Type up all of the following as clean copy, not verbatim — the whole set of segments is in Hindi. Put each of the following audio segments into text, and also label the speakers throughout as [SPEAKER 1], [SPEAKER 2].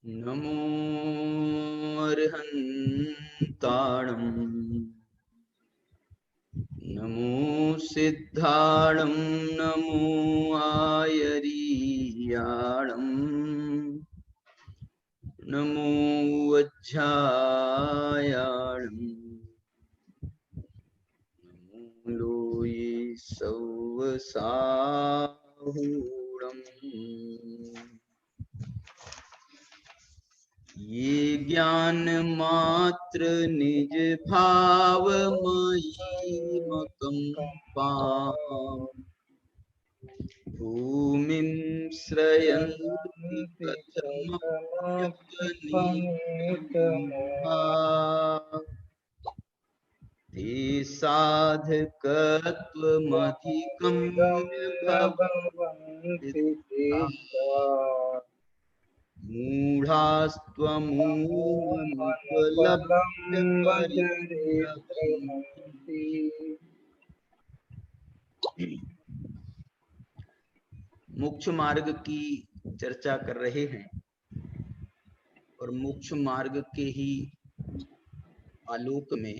[SPEAKER 1] नमो अर्हन्ताणम् नमो सिद्धाणं नमो आयरीयाणम् नमो वज्झायाणम् नमो लोये सौवसाहूणम् ये ज्ञान मात्र निज भाव मयीमकं पाम् भूमिं श्रयन्ति कथमप्यपनीतमोहा ते साधकत्वमधिगम्य भवन्ति मूढास्त्वमूढमुपलभ्य परिभ्रमन्ति। मोक्ष मार्ग की चर्चा कर रहे हैं और मोक्ष मार्ग के ही आलोक में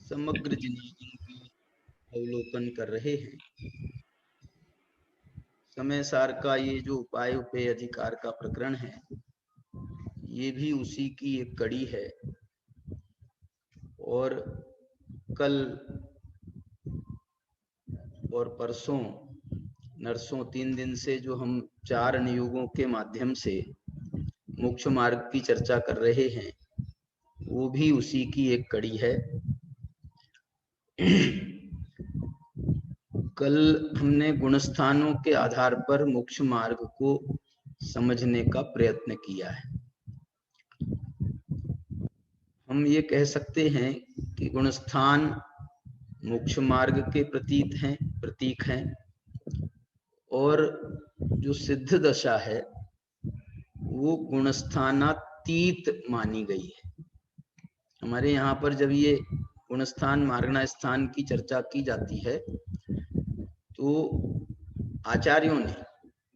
[SPEAKER 1] समग्र जीवन की अवलोकन कर रहे हैं। समय सार का ये जो उपाय उपेय अधिकार का प्रकरण है, ये भी उसी की एक कड़ी है। और कल और परसों नरसों 3 दिन से जो हम 4 नियोगों के माध्यम से मोक्ष मार्ग की चर्चा कर रहे हैं, वो भी उसी की एक कड़ी है। कल हमने गुणस्थानों के आधार पर मोक्ष मार्ग को समझने का प्रयत्न किया है। हम ये कह सकते हैं कि गुणस्थान मोक्ष मार्ग के प्रतीक हैं और जो सिद्ध दशा है वो गुणस्थानातीत मानी गई है। हमारे यहाँ पर जब ये गुणस्थान मार्गणा स्थान की चर्चा की जाती है तो आचार्यों ने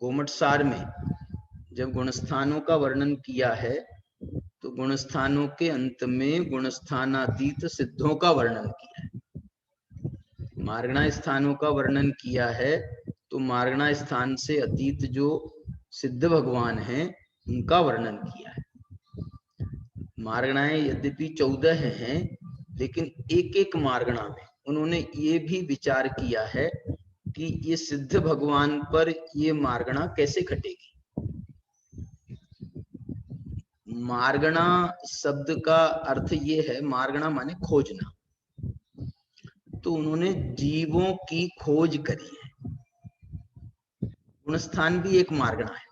[SPEAKER 1] गोमटसार में जब गुणस्थानों का वर्णन किया है तो गुणस्थानों के अंत में गुणस्थानातीत सिद्धों का वर्णन किया है। मार्गणा स्थानों का वर्णन किया है तो मार्गणा स्थान से अतीत जो सिद्ध भगवान हैं उनका वर्णन किया है। मार्गणाएं यद्यपि 14 हैं, लेकिन एक एक मार्गणा में उन्होंने ये भी विचार किया है कि ये सिद्ध भगवान पर ये मार्गणा कैसे घटेगी। मार्गणा शब्द का अर्थ ये है, मार्गणा माने खोजना, तो उन्होंने जीवों की खोज करी है। गुणस्थान भी एक मार्गणा है,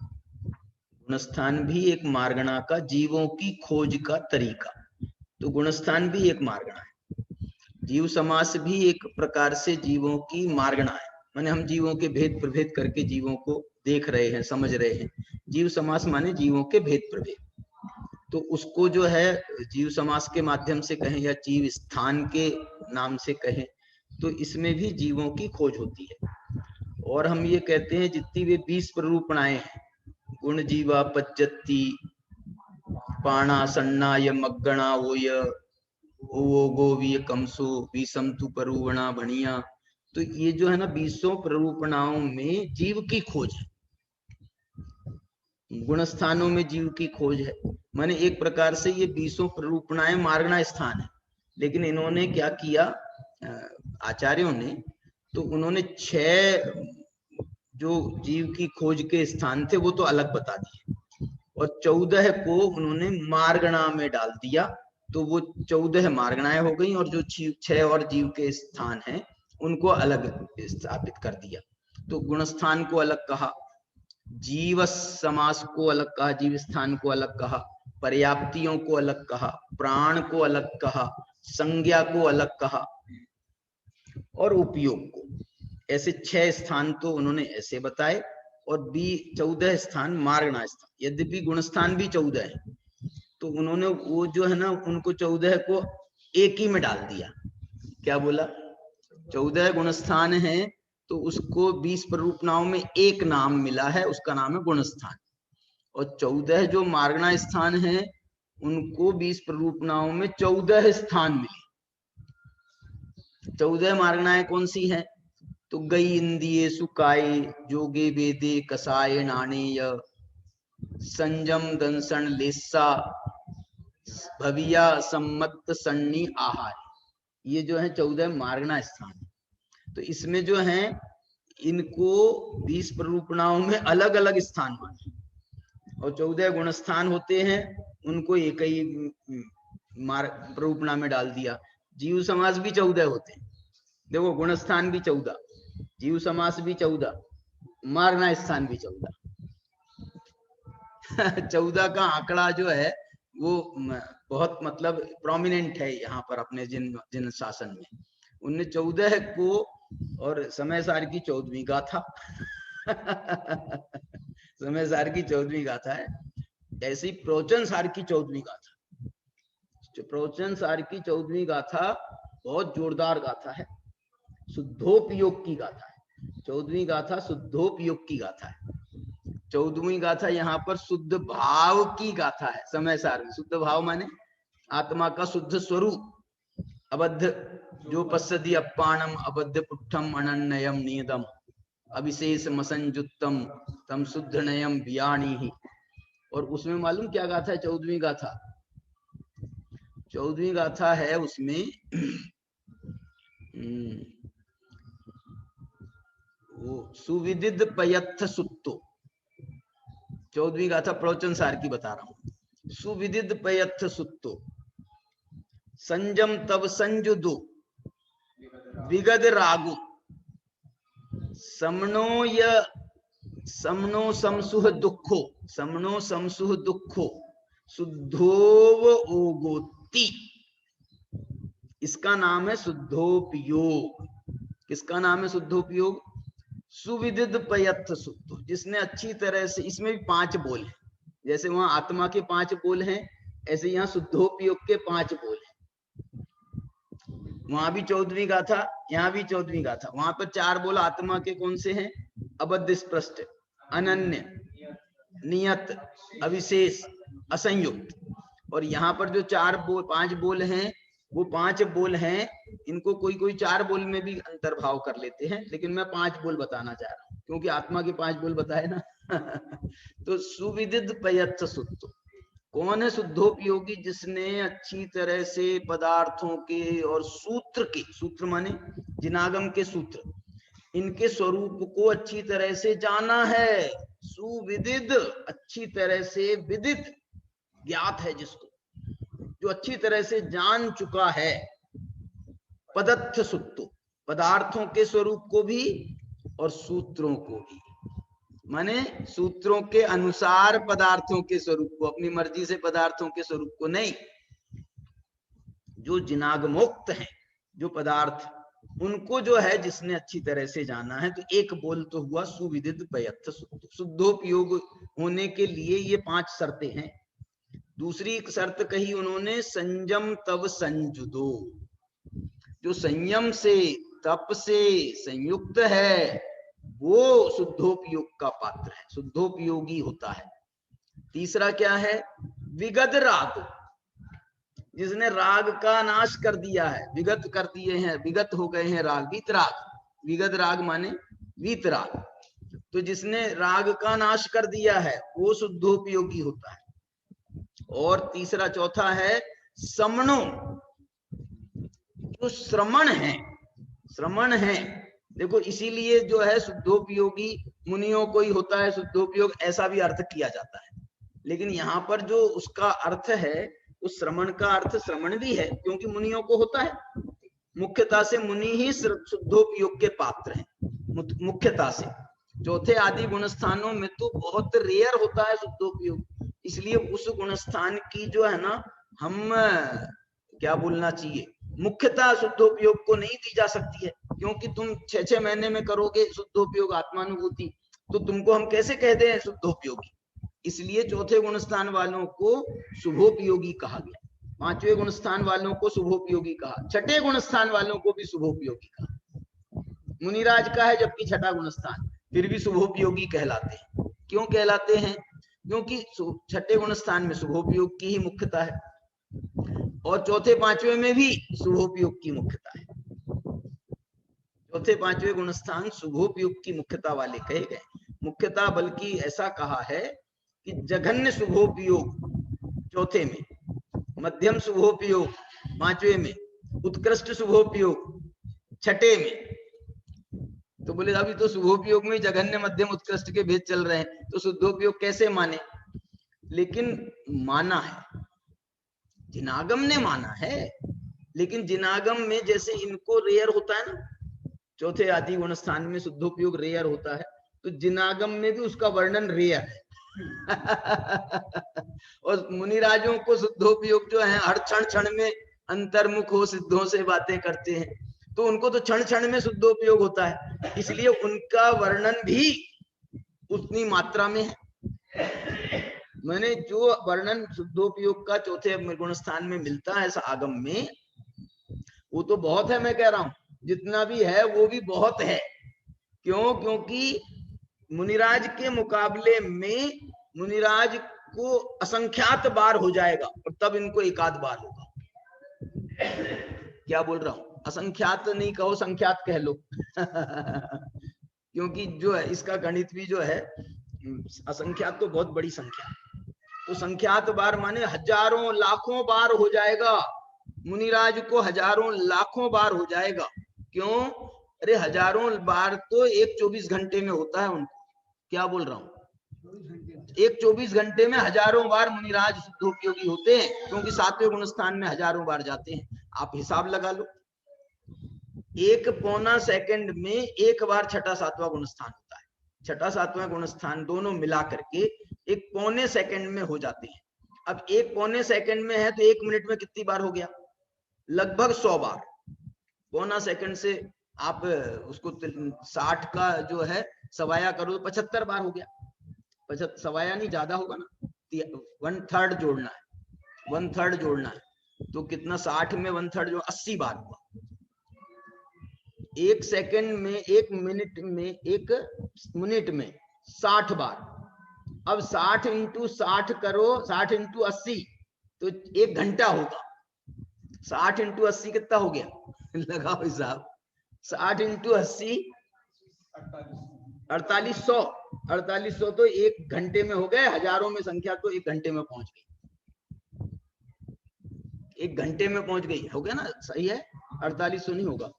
[SPEAKER 1] गुणस्थान भी एक मार्गणा का जीवों की खोज का तरीका, तो गुणस्थान भी एक मार्गणा है। जीव समास भी एक प्रकार से जीवों की मार्गणा है, माने हम जीवों के भेद प्रभेद करके जीवों को देख रहे हैं, समझ रहे हैं। जीव समास माने जीवों के भेद प्रभेद, तो उसको जो है जीव समास के माध्यम से कहें या जीव स्थान के नाम से कहें, तो इसमें भी जीवों की खोज होती है। और हम ये कहते हैं जितनी वे 20 प्ररूपणाएं हैं, गुण जीवा पज्जति पाणा सन्ना य मग्गणा ओय ओ गोवीय कमसो विषमतु परूवणा भणिया, तो ये जो है ना 20 प्ररूपणाओं में जीव की खोज है। गुणस्थानों में जीव की खोज है, माने एक प्रकार से ये 20 प्ररूपणाएं मार्गणा स्थान है। लेकिन इन्होंने क्या किया आचार्यों ने, तो उन्होंने 6 जो जीव की खोज के स्थान थे वो तो अलग बता दिए और 14 को उन्होंने मार्गणा में डाल दिया, तो वो 14 मार्गणाएं हो गई और जो 6 और जीव के स्थान हैं उनको अलग स्थापित कर दिया। तो गुणस्थान को अलग कहा, जीव समास को अलग कहा, जीव स्थान को अलग कहा, पर्याप्तियों को अलग कहा, प्राण को अलग कहा, संज्ञा को अलग कहा और उपयोग को। ऐसे 6 स्थान तो उन्होंने ऐसे बताए और 14 स्थान मार्गणा स्थान। यद्यपि गुणस्थान भी 14 है, तो उन्होंने वो जो है ना उनको 14 को एक ही में डाल दिया। क्या बोला? 14 गुणस्थान है तो उसको 20 प्ररूपणाओं में एक नाम मिला है, उसका नाम है गुणस्थान। और 14 जो मार्गणा स्थान है उनको 20 प्ररूपणाओं में 14 स्थान मिले। 14 मार्गणाएं कौन सी हैं? तो गई इंदिये सुकाये, जोगे वेदे कसाय नाणेय, संजम दंसन लेसा, भविया सम्मत सन्नी आहार। ये जो है 14 मार्गणा स्थान। तो इसमें जो है इनको 20 प्ररूपणाओं में अलग अलग स्थान माने, और 14 गुण स्थान होते हैं उनको एक ही प्ररूपणा में डाल दिया। जीव समास भी 14 होते हैं। देखो, गुण स्थान भी 14, जीव समास भी 14, मार्गणा स्थान भी 14। 14 का आंकड़ा जो है वो बहुत मतलब प्रोमिनेंट है यहाँ पर अपने जिन शासन में। उनने 14 को, और समय सार की 14वीं गाथा समय सार की 14वीं गाथा है। ऐसी प्रवचन सार की 14वीं गाथा, प्रवचन सार की 14वीं गाथा बहुत जोरदार गाथा है, शुद्धोपयोग की गाथा है। 14वीं गाथा शुद्धोपयोग की गाथा है। 14वीं गाथा यहाँ पर शुद्ध भाव की गाथा है। समय सार में शुद्ध भाव माने आत्मा का शुद्ध स्वरूप। अबद्ध जो पश्यति अपानम अबद्ध पुट्ठम अनन्यम नियतम अविशेष मसंजुत्तम तम शुद्ध नयम व्याणी ही। और उसमें मालूम क्या गाथा है? 14वीं गाथा, 14वीं गाथा है उसमें वो सुविदित पयत्थ सुत्तो। 14वीं गाथा प्रवचन सार की बता रहा हूं। सुविदित पयत्थ सुत्तो, संजम तब संजुदो, विगद रागु, समनो समसुह दुखो, समनो समसुह दुखो, शुद्धोव ओगोति। इसका नाम है शुद्धोपयोग। किसका नाम है शुद्धोपयोग? सुविदित पयत्थ शुद्धो, जिसने अच्छी तरह से, इसमें भी 5 बोल हैं। जैसे वहां आत्मा के 5 बोल हैं, ऐसे यहाँ शुद्धोपयोग के 5 बोल हैं। वहां भी 14वीं गाथा, यहाँ भी 14वीं गाथा। वहां पर 4 बोल आत्मा के कौन से हैं? अबद्ध स्पष्ट, अनन्य, नियत, अविशेष, असंयुक्त। और यहाँ पर जो 5 बोल हैं, वो 5 बोल हैं। इनको कोई कोई 4 बोल में भी अंतर्भाव कर लेते हैं, लेकिन मैं 5 बोल बताना चाह रहा हूँ क्योंकि आत्मा के 5 बोल बताए ना। तो सुविदित पयत्थ शुद्धो, कौन है शुद्धोपयोगी? जिसने अच्छी तरह से पदार्थों के और सूत्र के, सूत्र माने जिनागम के सूत्र, इनके स्वरूप को अच्छी तरह से जाना है। सुविदित, अच्छी तरह से विदित, ज्ञात है जिसको, जो अच्छी तरह से जान चुका है। पदत्थ सुत्तो, पदार्थों के स्वरूप को भी और सूत्रों को भी, माने सूत्रों के अनुसार पदार्थों के स्वरूप को, अपनी मर्जी से पदार्थों के स्वरूप को नहीं। जो जिनागमोक्त हैं जो पदार्थ, उनको जो है जिसने अच्छी तरह से जाना है। तो एक बोल तो हुआ सुविदित पयत्थ शुद्धो। शुद्धोपयोग होने के लिए ये 5 शर्तें हैं। दूसरी एक शर्त कही उन्होंने, संयम तब संजुदो, जो संयम से, तप से संयुक्त है वो शुद्धोपयोग का पात्र है, शुद्धोपयोगी होता है। तीसरा क्या है? विगत राग, जिसने राग का नाश कर दिया है, विगत कर दिए हैं, विगत हो गए हैं राग, वीतराग। विगत राग माने वीतराग। तो जिसने राग का नाश कर दिया है वो शुद्धोपयोगी होता है। और तीसरा, चौथा है समणो, जो श्रमण है, श्रमण है। देखो, इसीलिए जो है शुद्धोपयोगी मुनियों को ही होता है शुद्धोपयोग, ऐसा भी अर्थ किया जाता है। लेकिन यहाँ पर जो उसका अर्थ है, उस श्रमण का अर्थ श्रमण भी है, क्योंकि मुनियों को होता है। मुख्यता से मुनि ही शुद्धोपयोग के पात्र हैं, मुख्यता से। चौथे आदि गुण स्थानों में तो बहुत रेयर होता है शुद्धोपयोग। इसलिए उस गुण स्थान की जो है ना, हम क्या बोलना चाहिए, मुख्यता शुद्धोपयोग को नहीं दी जा सकती है। क्योंकि तुम 6-6 महीने में करोगे शुद्धोपयोग आत्मानुभूति, तो तुमको हम कैसे कहते हैं शुद्धोपयोगी। इसलिए चौथे गुण स्थान वालों को शुभोपयोगी कहा गया, 5वें गुण स्थान वालों को शुभोपयोगी कहा, 6ठे गुण स्थान वालों को भी शुभोपयोगी कहा। मुनिराज का है जबकि 6ठा गुण स्थान, फिर भी शुभोपयोगी कहलाते हैं। क्यों कहलाते हैं? क्योंकि छठे गुण स्थान में शुभोपयोग की ही मुख्यता है और चौथे पांचवे में भी शुभोपयोग की मुख्यता है। चौथे पांचवे गुण स्थान शुभोपयोग की मुख्यता वाले कहे गए। मुख्यता बल्कि ऐसा कहा है कि जघन्य शुभोपयोग चौथे में, मध्यम शुभोपयोग पांचवे में, उत्कृष्ट शुभोपयोग छठे में। तो बोले अभी तो शुभोपयोग में जघन्य मध्यम उत्कृष्ट के भेद चल रहे हैं, तो शुद्धोपयोग कैसे माने? लेकिन माना है, जिनागम ने माना है, लेकिन जिनागम में जैसे इनको रेयर होता है ना, चौथे आदि गुण स्थान में शुद्धोपयोग रेयर होता है, तो जिनागम में भी उसका वर्णन रेयर है। और मुनिराजों को शुद्धोपयोग जो है हर क्षण क्षण में अंतर्मुख हो सिद्धों से बातें करते हैं, तो उनको तो क्षण क्षण में शुद्धोपयोग होता है, इसलिए उनका वर्णन भी उतनी मात्रा में है। मैंने जो वर्णन शुद्धोपयोग का चौथे गुण स्थान में मिलता है आगम में, वो तो बहुत है। मैं कह रहा हूं जितना भी है वो भी बहुत है। क्यों? क्योंकि मुनिराज के मुकाबले में मुनिराज को असंख्यात बार हो जाएगा और तब इनको एकाध बार होगा। क्या बोल रहा हूं? असंख्यात नहीं कहो, संख्यात कह लो। क्योंकि जो है इसका गणित भी जो है असंख्यात तो बहुत बड़ी संख्या, तो संख्यात बार माने हजारों लाखों बार हो जाएगा। मुनिराज को हजारों लाखों बार हो जाएगा। क्यों? अरे हजारों बार तो एक 24 घंटे में होता है उनको। क्या बोल रहा हूं? एक 24 घंटे में हजारों बार मुनिराज शुद्धोपयोगी होते हैं, क्योंकि सातवें गुण स्थान में हजारों बार जाते हैं। आप हिसाब लगा लो, 1.25 सेकंड में एक बार छठा सातवां गुण स्थान होता है। छठा सातवां गुण स्थान दोनों मिला करके 1.25 सेकंड में हो जाते हैं। अब 1.25 सेकंड में है तो 1 मिनट में कितनी बार हो गया? लगभग 100 बार। 1.25 सेकंड से आप उसको 60 का जो है सवाया करो तो 75 बार हो गया। 75 सवाया नहीं, ज्यादा होगा ना, 1/3 जोड़ना है, 1/3 जोड़ना है तो कितना? 60 में 1/3 जो 80 बार हुआ। 1 सेकंड में, 1 मिनट में, 1 मिनट में 60 बार। अब 60 इंटू 60 करो, 60 इंटू 80 तो 1 घंटा होगा। 60 इंटू 80 कितना हो गया? लगाओ हिसाब। 60 इंटू 80 4800। 4800 तो 1 घंटे में हो गए। हजारों में संख्या तो 1 घंटे में पहुंच गई। 1 घंटे में पहुंच गई, हो गया ना? सही है, 4800 नहीं होगा।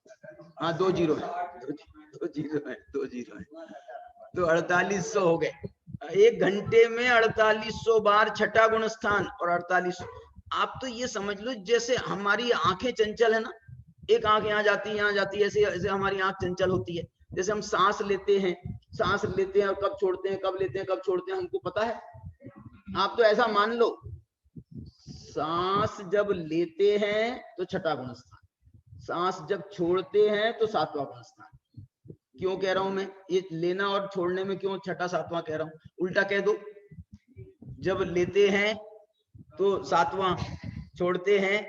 [SPEAKER 1] हाँ, 2 जीरो है, 2 जीरो है, 2 जीरो है, तो 4800 हो गए। 1 घंटे में 4800 बार छठा गुण स्थान और 4800। आप तो ये समझ लो जैसे हमारी आंखें चंचल है ना, एक आंख यहाँ जाती है, यहाँ जाती है, ऐसे ऐसे हमारी आंख चंचल होती है। जैसे हम सांस लेते हैं और कब छोड़ते हैं, कब लेते हैं, कब छोड़ते हैं, हमको पता है। आप तो ऐसा मान लो, सांस जब लेते हैं तो छठा गुण स्थान, सांस जब छोड़ते हैं तो सातवां गुण स्थान। क्यों कह रहा हूं मैं ये लेना और छोड़ने में? क्यों छठा सातवां कह रहा हूं? उल्टा कह दो, जब लेते हैं तो सातवां, छोड़ते हैं।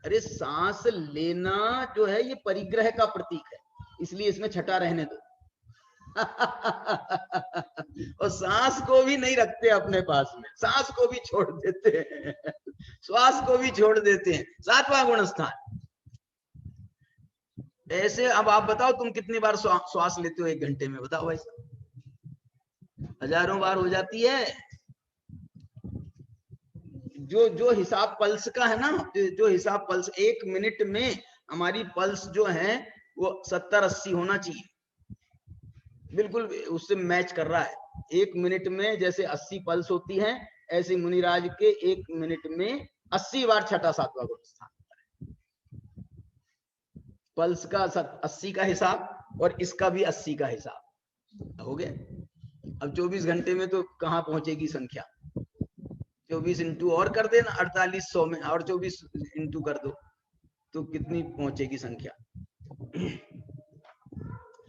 [SPEAKER 1] अरे सांस लेना जो है ये परिग्रह का प्रतीक है, इसलिए इसमें छठा रहने दो। और सांस को भी नहीं रखते अपने पास में, सांस को भी छोड़ देते हैं, श्वास को भी छोड़ देते हैं। सातवां गुण स्थान। ऐसे अब आप बताओ तुम कितनी बार श्वास लेते हो 1 घंटे में? बताओ भाई। हजारों बार हो जाती है। जो हिसाब पल्स का है ना, जो हिसाब पल्स 1 मिनट में हमारी पल्स जो है वो 70-80 होना चाहिए, बिल्कुल उससे मैच कर रहा है। 1 मिनट में जैसे 80 पल्स होती है, ऐसे मुनिराज के 1 मिनट में 80 बार छठा सातवां गुण स्थान होता है। पल्स का 80 का हिसाब और इसका भी 80 का हिसाब हो गया। अब 24 घंटे में तो कहां पहुंचेगी संख्या? 24 इंटू और कर देना 4800 में, और 24 इंटू कर दो तो कितनी पहुंचेगी संख्या?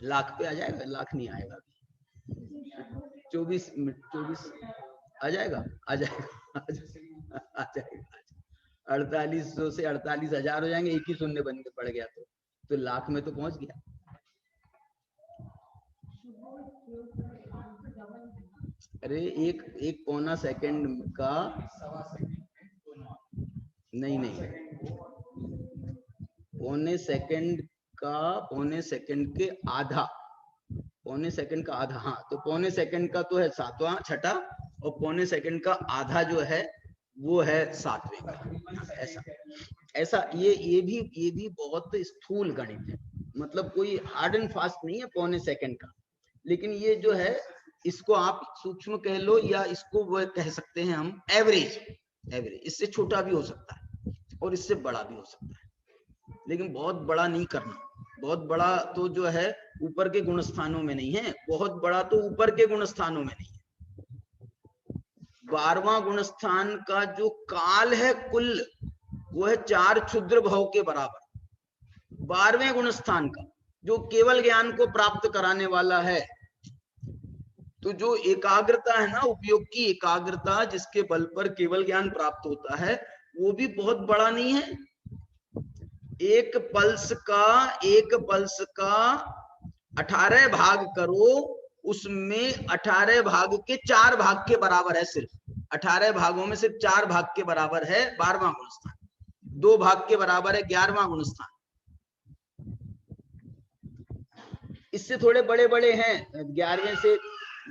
[SPEAKER 1] लाख पे आ जाएगा? लाख नहीं आएगा, 24 आ जाएगा, आ जाएगा, आ जाएगा। 4800 से 48,000 हो जाएंगे, एक ही शून्य बन के पड़ गया तो लाख में तो पहुंच गया। अरे एक पौना सेकंड का नहीं पौने सेकंड के आधा, पौने सेकंड का आधा, हाँ तो पौने सेकंड का तो है सातवां छठा, और पौने सेकंड का आधा जो है वो है सातवें का। ऐसा ऐसा ये भी बहुत स्थूल गणित है, मतलब कोई हार्ड एंड फास्ट नहीं है पौने सेकंड का, लेकिन ये जो है इसको आप सूक्ष्म कह लो या इसको वो कह सकते हैं हम एवरेज। इससे छोटा भी हो सकता है और इससे बड़ा भी हो सकता है, लेकिन बहुत बड़ा नहीं करना। बहुत बड़ा तो जो है ऊपर के गुण स्थानों में नहीं है, बहुत बड़ा तो ऊपर के गुण स्थानों में नहीं है। 12वां गुण स्थान का जो काल है कुल, वो है 4 क्षुद्र भव के बराबर। 12वें गुण स्थान का जो केवल ज्ञान को प्राप्त कराने वाला है, तो जो एकाग्रता है ना, उपयोग की एकाग्रता जिसके बल पर केवल ज्ञान प्राप्त होता है, वो भी बहुत बड़ा नहीं है। एक पल्स का 18 भाग करो, उसमें 18 भाग के 4 भाग के बराबर है, सिर्फ 18 भागों में सिर्फ 4 भाग के बराबर है 12वां गुण स्थान, 2 भाग के बराबर है 11वां गुण स्थान। इससे थोड़े बड़े बड़े हैं, 11वें से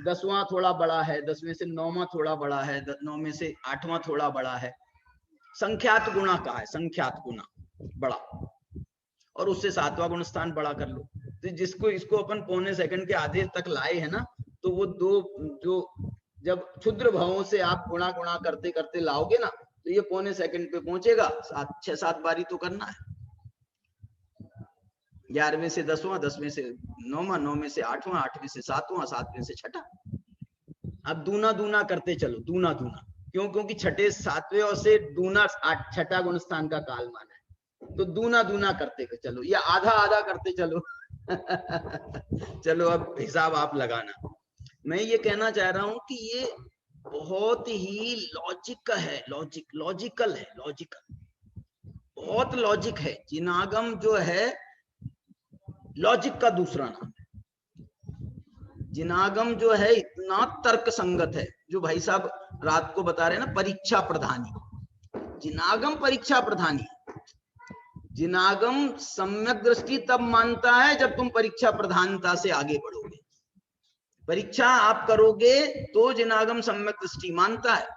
[SPEAKER 1] 10वां थोड़ा बड़ा है, 10वें से 9वां थोड़ा बड़ा है, 9वें से 8वां थोड़ा बड़ा है। संख्यात गुणा का है, संख्यात गुणा बड़ा, और उससे 7वां गुण स्थान बड़ा कर लो। तो जिसको इसको अपन पौने सेकंड के आधे तक लाए है ना, तो वो दो जो जब क्षुद्र भावों से आप गुणा करते करते लाओगे ना, तो ये पौने सेकंड पे पहुंचेगा। 6-7 बारी तो करना है। 11वें से 10वां, 10वें से 9वां, 9वें से 8वां, 8वें से 7वां, 7वें से छठा। अब दूना करते चलो, दूना क्योंकि छठे 7वें और से दूना छठा गुण स्थान का काल माना है, तो दूना करते चलो या आधा करते चलो। चलो अब हिसाब आप लगाना। मैं ये कहना चाह रहा हूं कि ये बहुत ही लॉजिकल है, बहुत लॉजिक है। जिनागम जो है लॉजिक का दूसरा नाम है। जिनागम जो है इतना तर्क संगत है, जो भाई साहब रात को बता रहे हैं ना, परीक्षा प्रधानी। जिनागम परीक्षा प्रधानी। जिनागम सम्यक दृष्टि तब मानता है जब तुम परीक्षा प्रधानता से आगे बढ़ोगे। परीक्षा आप करोगे तो जिनागम सम्यक दृष्टि मानता है।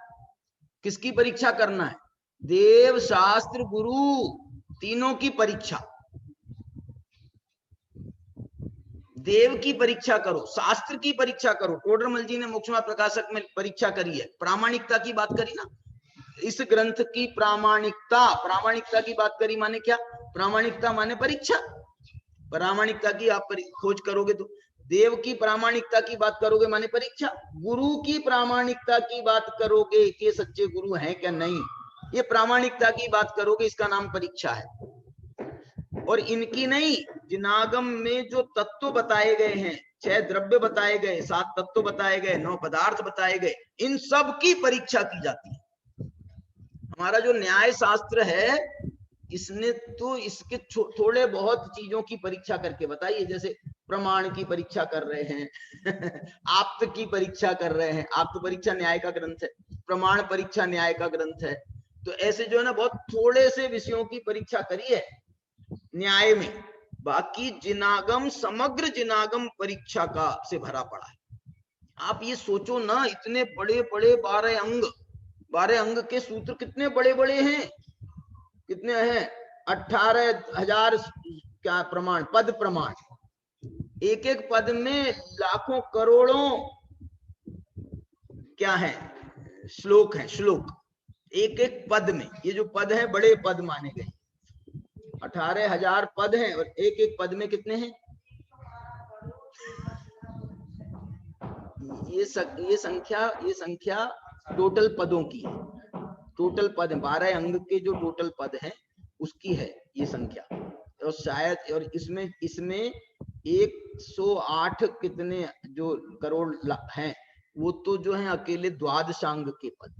[SPEAKER 1] किसकी परीक्षा करना है? देव, शास्त्र, गुरु, तीनों की परीक्षा। देव की परीक्षा करो, शास्त्र की परीक्षा करो। टोडरमल जी ने मोक्षमा प्रकाशक में परीक्षा करी है, प्रामाणिकता की बात करी ना। इस ग्रंथ की प्रामाणिकता की बात करी, माने क्या? प्रामाणिकता माने परीक्षा। प्रामाणिकता की आप खोज करोगे तो देव की प्रामाणिकता की बात करोगे माने परीक्षा। गुरु की प्रामाणिकता की बात करोगे कि सच्चे गुरु हैं क्या नहीं, ये प्रामाणिकता की बात करोगे, इसका नाम परीक्षा है। और इनकी नहीं, जिनागम में जो तत्व बताए गए हैं, 6 द्रव्य बताए गए, 7 तत्व बताए गए, 9 पदार्थ बताए गए, इन सब की परीक्षा की जाती है। हमारा जो न्याय शास्त्र है, इसने तो इसके थोड़े बहुत चीजों की परीक्षा करके बताई है। जैसे प्रमाण की परीक्षा कर रहे हैं, आप्त की परीक्षा कर रहे हैं। आप्त परीक्षा न्याय का ग्रंथ है, प्रमाण परीक्षा न्याय का ग्रंथ है। तो ऐसे जो है ना, बहुत थोड़े से विषयों की परीक्षा करी है न्याय में। बाकी जिनागम, समग्र जिनागम परीक्षा का से भरा पड़ा है। आप ये सोचो ना, इतने बड़े बड़े 12 अंग के सूत्र कितने बड़े बड़े हैं। कितने हैं? 18,000 क्या प्रमाण, पद प्रमाण। एक एक पद में लाखों करोड़ों क्या है, श्लोक है, श्लोक एक एक पद में। ये जो पद है बड़े पद माने गए। 18,000 पद हैं और एक एक पद में कितने हैं? ये संख्या टोटल पदों की है। टोटल पद 12 अंग के जो टोटल पद हैं उसकी है ये संख्या। और शायद और इसमें 108 कितने जो करोड़ हैं, वो तो जो है अकेले द्वादशांग के पद।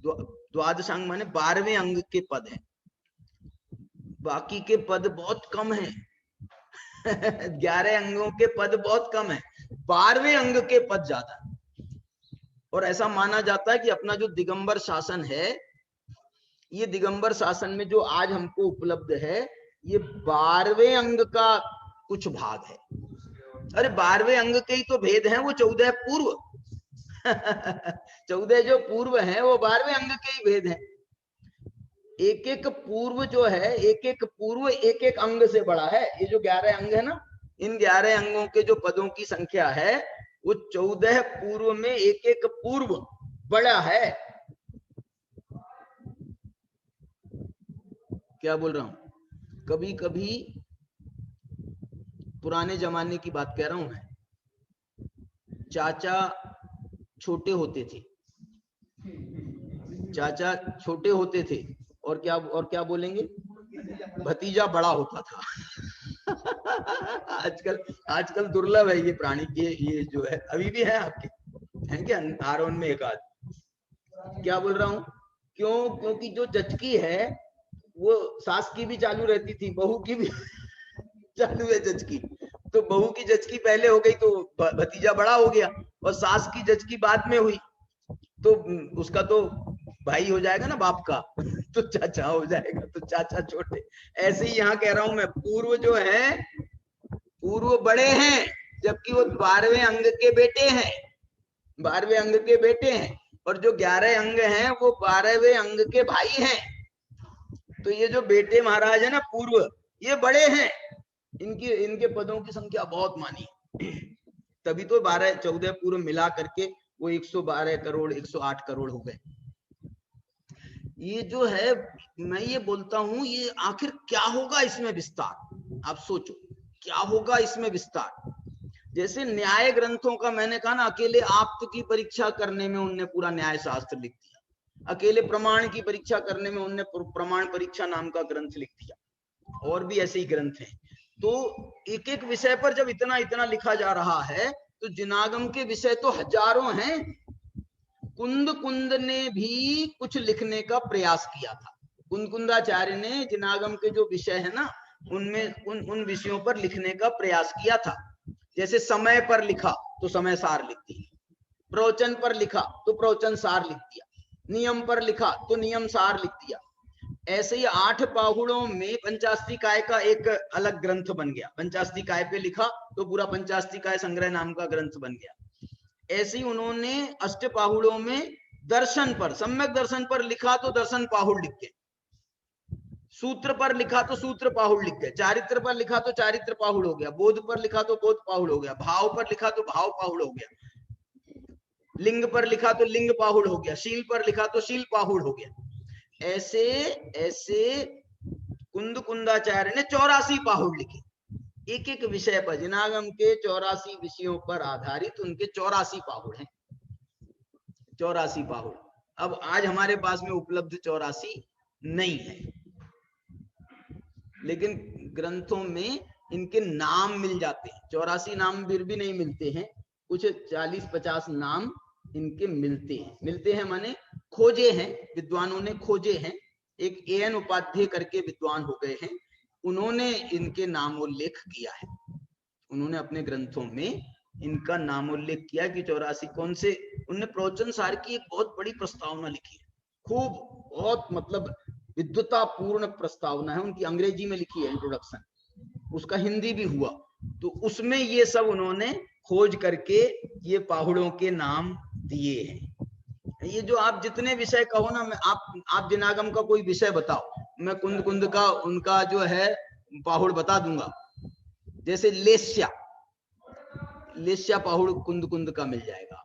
[SPEAKER 1] द्वादशांग माने 12वें अंग के पद हैं। बाकी के पद बहुत कम हैं। 11 अंगों के पद बहुत कम है। 12वें अंग के पद ज्यादा है। और ऐसा माना जाता है कि अपना जो दिगंबर शासन है, ये दिगंबर शासन में जो आज हमको उपलब्ध है, ये 12वें अंग का कुछ भाग है। अरे 12वें अंग के ही तो भेद हैं, वो 14 पूर्व 14 जो पूर्व हैं वो 12वें अंग के ही भेद हैं। एक एक पूर्व जो है, एक एक पूर्व एक एक अंग से बड़ा है। ये जो 11 अंग है ना, इन 11 अंगों के जो पदों की संख्या है, वो 14 पूर्व में एक एक पूर्व बड़ा है। क्या बोल रहा हूं? कभी कभी पुराने जमाने की बात कह रहा हूं मैं, चाचा छोटे होते थे, चाचा छोटे होते थे और क्या बोलेंगे, भतीजा बड़ा होता था। आजकल दुर्लभ है ये प्राणी के, ये जो है अभी भी है आपके, है क्या आरोन में एक आध। क्या बोल रहा हूं? क्योंकि जो जचकी है वो सास की भी चालू रहती थी, बहू की भी चालू है जचकी। तो बहू की जचकी पहले हो गई तो भतीजा बड़ा हो गया, और सास की जचकी बाद में हुई तो उसका तो भाई हो जाएगा ना बाप का, तो चाचा हो जाएगा, तो चाचा छोटे। ऐसे ही यहाँ कह रहा हूं मैं, पूर्व जो है, पूर्व बड़े हैं, जबकि वो 12वें अंग के बेटे हैं, 12वें अंग के बेटे हैं, और जो 11 अंग हैं वो 12वें अंग के भाई हैं। तो ये जो बेटे महाराज है ना पूर्व, ये बड़े हैं, इनके पदों की संख्या बहुत मानी, तभी तो 12-14 पूर्व मिला करके वो 112 करोड़ 108 करोड़ हो गए। ये जो है, मैं ये बोलता हूं, ये आखिर क्या होगा इसमें विस्तार, आप सोचो क्या होगा इसमें विस्तार। जैसे न्याय ग्रंथों का मैंने कहा ना, अकेले आप्त की परीक्षा करने में उनने पूरा न्याय शास्त्र लिख दिया, अकेले प्रमाण की परीक्षा करने में उनने प्रमाण परीक्षा नाम का ग्रंथ लिख दिया, और भी ऐसे ही ग्रंथ हैं। तो एक एक विषय पर जब इतना इतना लिखा जा रहा है, तो जिनागम के विषय तो हजारों हैं। कुंद ने भी कुछ लिखने का प्रयास किया था, कुंदाचार्य ने जिनागम के जो विषय है ना, उनमें उन विषयों पर लिखने का प्रयास किया था। जैसे समय पर लिखा तो समय सार लिख दिया, प्रवचन पर लिखा तो प्रवचन सार लिख दिया, नियम पर लिखा तो नियम सार लिख दिया। ऐसे ही 8 पाहुड़ों में पंचास्तिकाय का एक अलग ग्रंथ बन गया, पंचास्तिकाय पे लिखा तो पूरा पंचास्तिकाय संग्रह नाम का ग्रंथ बन गया। ऐसे ही उन्होंने अष्टपाहुड़ों में दर्शन पर, सम्यक दर्शन पर लिखा तो दर्शन पाहुड़ लिख गए, सूत्र पर लिखा तो सूत्र पाहुड़ लिख गए, चारित्र पर लिखा तो चारित्र पाहुड़ हो गया, बोध पर लिखा तो बोध पाहुड़ हो गया, भाव पर लिखा तो भाव पाहुड़ हो गया, लिंग पर लिखा तो लिंग पाहुड़ हो गया, शील पर लिखा तो शील पाहुड़ हो गया। ऐसे ऐसे कुंदाचार्य ने 84 पाहुड़ लिखे, एक एक विषय पर, जिनागम के 84 विषयों पर आधारित उनके 84 पाहुड़ हैं, 84 पाहुड़। अब आज हमारे पास में उपलब्ध 84 नहीं है, लेकिन ग्रंथों में इनके नाम मिल जाते हैं। 84 नाम फिर भी नहीं मिलते हैं, कुछ 40-50 नाम इनके मिलते हैं माने खोजे हैं, विद्वानों ने खोजे हैं। एक एन उपाध्याय करके विद्वान हो गए हैं, उन्होंने इनके नामोल्लेख किया है, उन्होंने अपने ग्रंथों में इनका नामोल्लेख किया कि 84 कौन से। उन्होंने प्रवचन सार की एक बहुत बड़ी प्रस्तावना लिखी है, खूब, बहुत मतलब विद्वता पूर्ण प्रस्तावना है उनकी, अंग्रेजी में लिखी है इंट्रोडक्शन, उसका हिंदी भी हुआ। तो उसमें ये सब उन्होंने खोज करके ये पाहुड़ों के नाम दिए हैं। ये जो आप जितने विषय कहो ना, मैं आप जिनागम का कोई विषय बताओ, मैं कुंद का उनका जो है पाहुड़ बता दूंगा। जैसे लेस्या पाहुड़ कुंद का मिल जाएगा।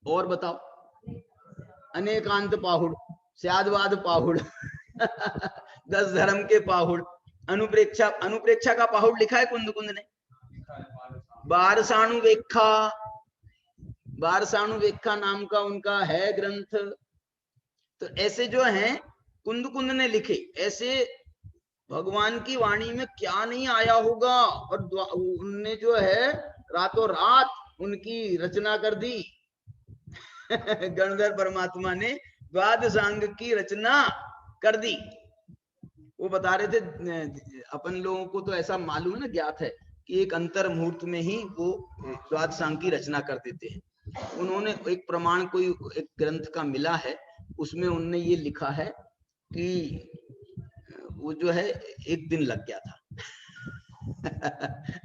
[SPEAKER 1] और बताओ, अनेकांत पाहुड़, स्यादवाद पाहुड़ 10 धर्म के पाहुड़, अनुप्रेक्षा का पाहुड़ लिखा है कुंद ने। बारसाणु वेखा नाम का उनका है ग्रंथ। तो ऐसे जो हैं कुंद ने लिखे, ऐसे भगवान की वाणी में क्या नहीं आया होगा, और उनने जो है रातों रात उनकी रचना कर दी। गणधर परमात्मा ने द्वादशांग की रचना कर दी। वो बता रहे थे, अपन लोगों को तो ऐसा मालूम है ना, ज्ञात है कि एक अंतर मुहूर्त में ही वो द्वादशांग की रचना कर देते हैं। उन्होंने एक प्रमाण कोई एक ग्रंथ का मिला है, उसमें उन्होंने ये लिखा है कि वो जो है 1 दिन लग गया था।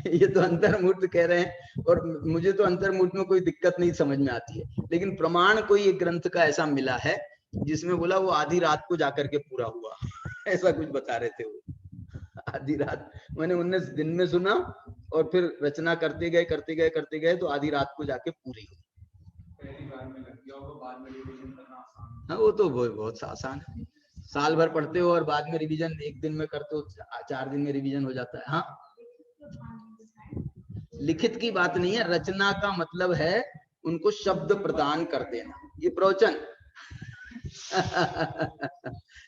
[SPEAKER 1] ये तो अंतर्मुहूर्त कह रहे हैं, और मुझे तो अंतर्मुहूर्त में कोई दिक्कत नहीं समझ में आती है, लेकिन प्रमाण कोई एक ग्रंथ का ऐसा मिला है जिसमें बोला वो आधी रात को जाकर के पूरा हुआ। ऐसा कुछ बता रहे थे वो, आधी रात, मैंने 19 दिन में सुना और फिर रचना करते गए तो आधी रात को जाके पूरी हुई।
[SPEAKER 2] पहली बार में लग गया होगा, बाद में रिवीजन करना आसान।
[SPEAKER 1] हाँ वो तो बहुत आसान है, साल भर पढ़ते हो और बाद में रिवीजन 1 दिन में करते हो, 4 दिन में रिवीजन हो जाता है। हाँ, लिखित की बात नहीं है, रचना का मतलब है उनको शब्द प्रदान कर देना, ये प्रवचन।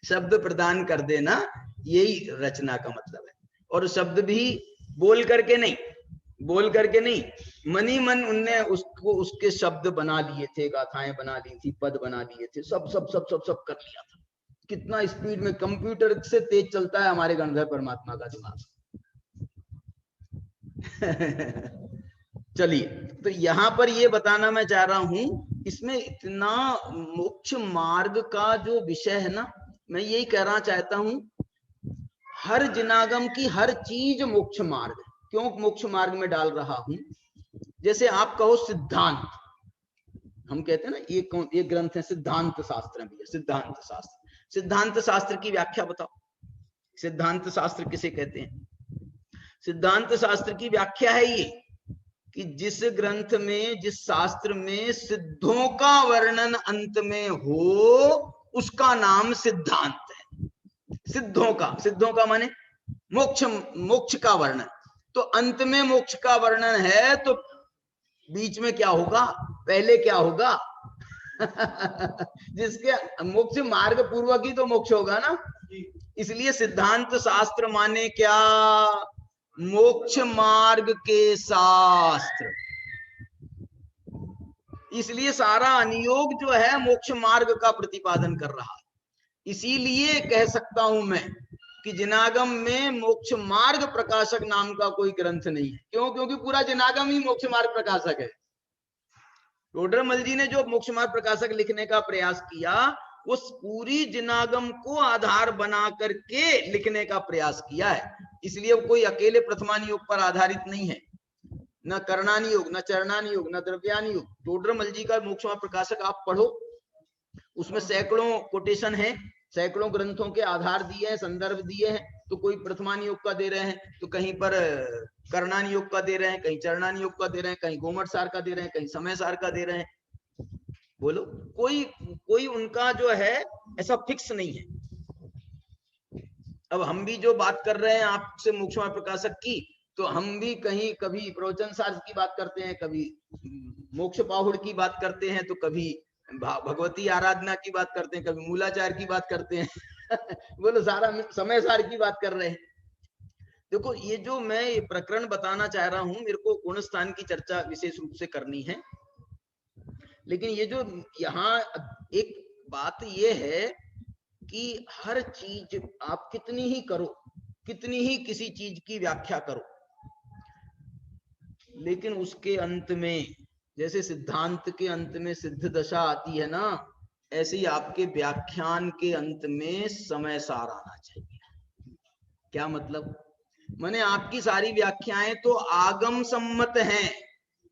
[SPEAKER 1] शब्द प्रदान कर देना, यही रचना का मतलब है। और शब्द भी बोल करके नहीं, मनी मन उनने उसको उसके शब्द बना लिए थे, गाथाएं बना ली थी, पद बना लिए थे, सब सब सब सब सब कर लिया था। कितना स्पीड में, कंप्यूटर से तेज चलता है हमारे गणधर परमात्मा का दिमाग। चलिए, तो यहां पर ये बताना मैं चाह रहा हूं, इसमें इतना मोक्ष मार्ग का जो विषय है ना, मैं यही कहना चाहता हूं, हर जिनागम की हर चीज मोक्ष मार्ग है। क्यों मोक्ष मार्ग में डाल रहा हूं? जैसे आप कहो सिद्धांत, हम कहते हैं ना ये ग्रंथ है सिद्धांत शास्त्र भी है, सिद्धांत शास्त्र। सिद्धांत शास्त्र की व्याख्या बताओ, सिद्धांत शास्त्र किसे कहते हैं? सिद्धांत शास्त्र की व्याख्या है ये कि जिस ग्रंथ में, जिस शास्त्र में सिद्धों का वर्णन अंत में हो, उसका नाम सिद्धांत है। सिद्धों का माने मोक्ष का वर्णन। तो अंत में मोक्ष का वर्णन है, तो बीच में क्या होगा, पहले क्या होगा? जिसके मोक्ष मार्ग पूर्वक ही तो मोक्ष होगा ना। इसलिए सिद्धांत शास्त्र माने क्या? मोक्ष मार्ग के शास्त्र। इसलिए सारा अनुयोग जो है मोक्ष मार्ग का प्रतिपादन कर रहा है। इसीलिए कह सकता हूं मैं कि जिनागम में मोक्ष मार्ग प्रकाशक नाम का कोई ग्रंथ नहीं है। क्यों? क्योंकि पूरा जिनागम ही मोक्ष मार्ग प्रकाशक है। टोडरमल जी ने जो मोक्ष मार्ग प्रकाशक लिखने का प्रयास किया, उस पूरी जिनागम को आधार बना करके लिखने का प्रयास किया है। इसलिए वो कोई अकेले प्रथमानि योग पर आधारित नहीं है, न कर्णानि योग, न चरणानि योग, न द्रव्यानि योग। टोडरमल जी का मोक्ष मार्ग प्रकाशक आप पढ़ो, उसमें सैकड़ों कोटेशन है, सैकड़ों ग्रंथों के आधार दिए हैं, संदर्भ दिए हैं। तो कोई प्रथमानि योग का दे रहे हैं, तो कहीं पर कर्णानि योग का दे रहे हैं, कहीं चरणानि योग का दे रहे हैं, कहीं गोमट सार का दे रहे हैं, कहीं समय सार का दे रहे हैं। बोलो, कोई उनका जो है ऐसा फिक्स नहीं है। अब हम भी जो बात कर रहे हैं आपसे मोक्ष मार्ग प्रकाशक की, तो हम भी कहीं कभी प्रवचन सार की बात करते हैं, कभी मोक्ष पाहुड़ की बात करते हैं, तो कभी भगवती आराधना की बात करते हैं, कभी मूलाचार की बात करते हैं। बोलो, सारा समय सार की बात कर रहे हैं। देखो, ये जो मैं ये प्रकरण बताना चाह रहा हूं, मेरे को गुण स्थान की चर्चा विशेष रूप से करनी है, लेकिन ये जो यहाँ एक बात ये है कि हर चीज आप कितनी ही करो, कितनी ही किसी चीज की व्याख्या करो, लेकिन उसके अंत में, जैसे सिद्धांत के अंत में सिद्ध दशा आती है ना, ऐसे ही आपके व्याख्यान के अंत में समय सार आना चाहिए। क्या मतलब? माने आपकी सारी व्याख्याएं तो आगम सम्मत हैं,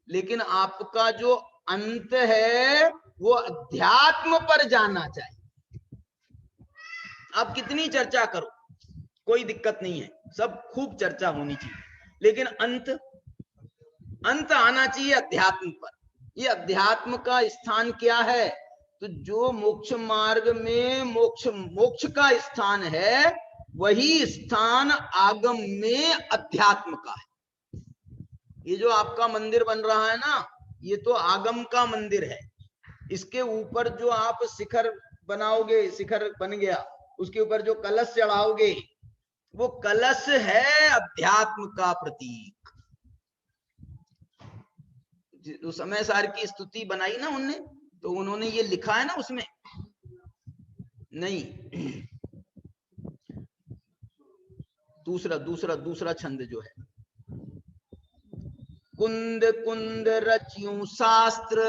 [SPEAKER 1] लेकिन आपका जो अंत है वो अध्यात्म पर जाना चाहिए। आप कितनी चर्चा करो, कोई दिक्कत नहीं है, सब खूब चर्चा होनी चाहिए, लेकिन अंत आना चाहिए अध्यात्म पर। ये अध्यात्म का स्थान क्या है? तो जो मोक्ष मार्ग में मोक्ष का स्थान है, वही स्थान आगम में अध्यात्म का है। ये जो आपका मंदिर बन रहा है ना, ये तो आगम का मंदिर है। इसके ऊपर जो आप शिखर बनाओगे, शिखर बन गया, उसके ऊपर जो कलश चढ़ाओगे, वो कलश है अध्यात्म का प्रतीक। जो समय सार की स्तुति बनाई ना उनने, तो उन्होंने ये लिखा है ना उसमें, नहीं, दूसरा छंद जो है, कुंद कुंद रच्यूं शास्त्र,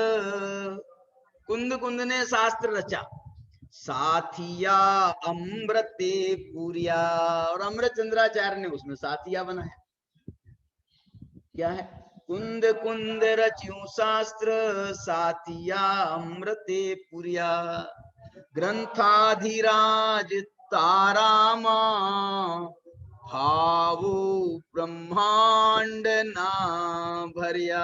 [SPEAKER 1] कुंद कुंद ने शास्त्र रचा, साथिया अमृते पूरिया, और अमृत चंद्राचार्य ने उसमें साथिया बनाया। क्या है? कुंद कुंद रच्यूं शास्त्र, साथिया अमृते पूरिया, ग्रंथाधिराज तारामा, भावो ब्रह्मांड ना भरिया।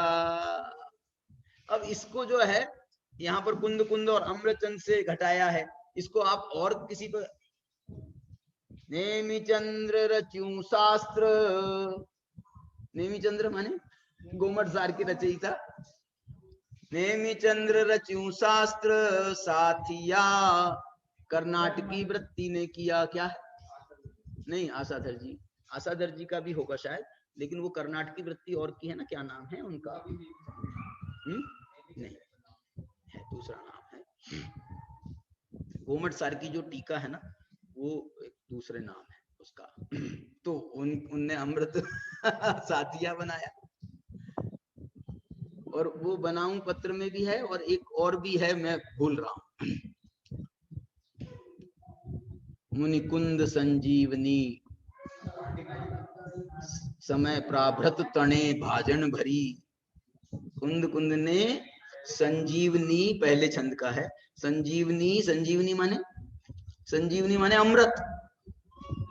[SPEAKER 1] अब इसको जो है यहाँ पर कुंद कुंद और अमृतचंद से घटाया है, इसको आप और किसी पर, नेमि चंद्र रच्यूं शास्त्र, नेमि चंद्र माने गोमट सार की रचयिता, नेमि चंद्र रच्यूं शास्त्र, साथिया कर्नाटकी वृत्ति ने किया। क्या है? नहीं, आशाधर जी, आशाधर जी का भी होगा शायद, लेकिन वो कर्नाटकी वृत्ति और की है ना, क्या नाम है उनका? नहीं है, दूसरा नाम है। गोमट सार की जो टीका है ना, वो एक दूसरे नाम है उसका। तो उनने अमृत साथिया बनाया, और वो बनाऊं पत्र में भी है, और एक और भी है, मैं भूल रहा हूं। मुनिकुंद संजीवनी, समय प्राभृत तणे भाजन भरी। कुंद कुंद ने संजीवनी, पहले छंद का है, संजीवनी, संजीवनी माने, संजीवनी माने अमृत,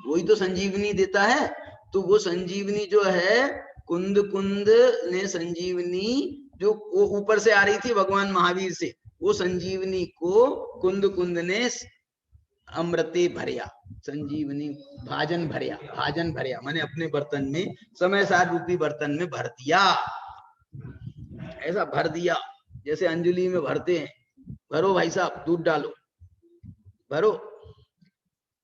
[SPEAKER 1] वही तो संजीवनी देता है। तो वो संजीवनी जो है, कुंद कुंद ने संजीवनी जो वो ऊपर से आ रही थी भगवान महावीर से, वो संजीवनी को कुंद कुंद ने अमृते भरिया, संजीवनी भाजन भरिया, भाजन भरिया माने अपने बर्तन में, समय सार रूपी बर्तन में भर दिया। ऐसा भर दिया जैसे अंजलि में भरते हैं, भरो भाई साहब, दूध डालो, भरो।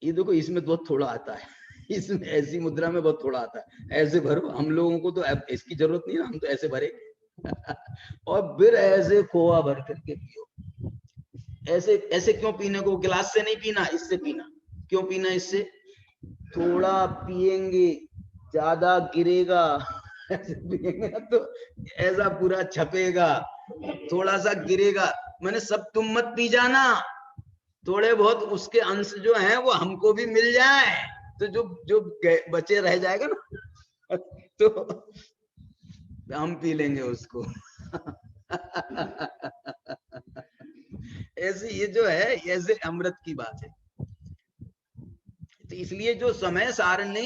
[SPEAKER 1] ये देखो इसमें बहुत थोड़ा आता है, इसमें ऐसी मुद्रा में बहुत थोड़ा आता है, ऐसे भरो। हम लोगों को तो इसकी जरूरत नहीं है, हम तो ऐसे भरे और फिर ऐसे खोआ भर करके पियो। ऐसे ऐसे क्यों पीने को? गिलास से नहीं पीना, इससे पीना। क्यों पीना इससे? थोड़ा पिएंगे, ज्यादा गिरेगा, ऐसे पिएंगे ना तो ऐसा पूरा छपेगा, थोड़ा सा गिरेगा, मैंने सब तुम मत पी जाना, थोड़े बहुत उसके अंश जो हैं वो हमको भी मिल जाए, तो जो जो बचे रह जाएगा ना तो हम पी लेंगे उसको। ऐसे ये जो है, ऐसे अमृत की बात है। तो इसलिए जो समय सार ने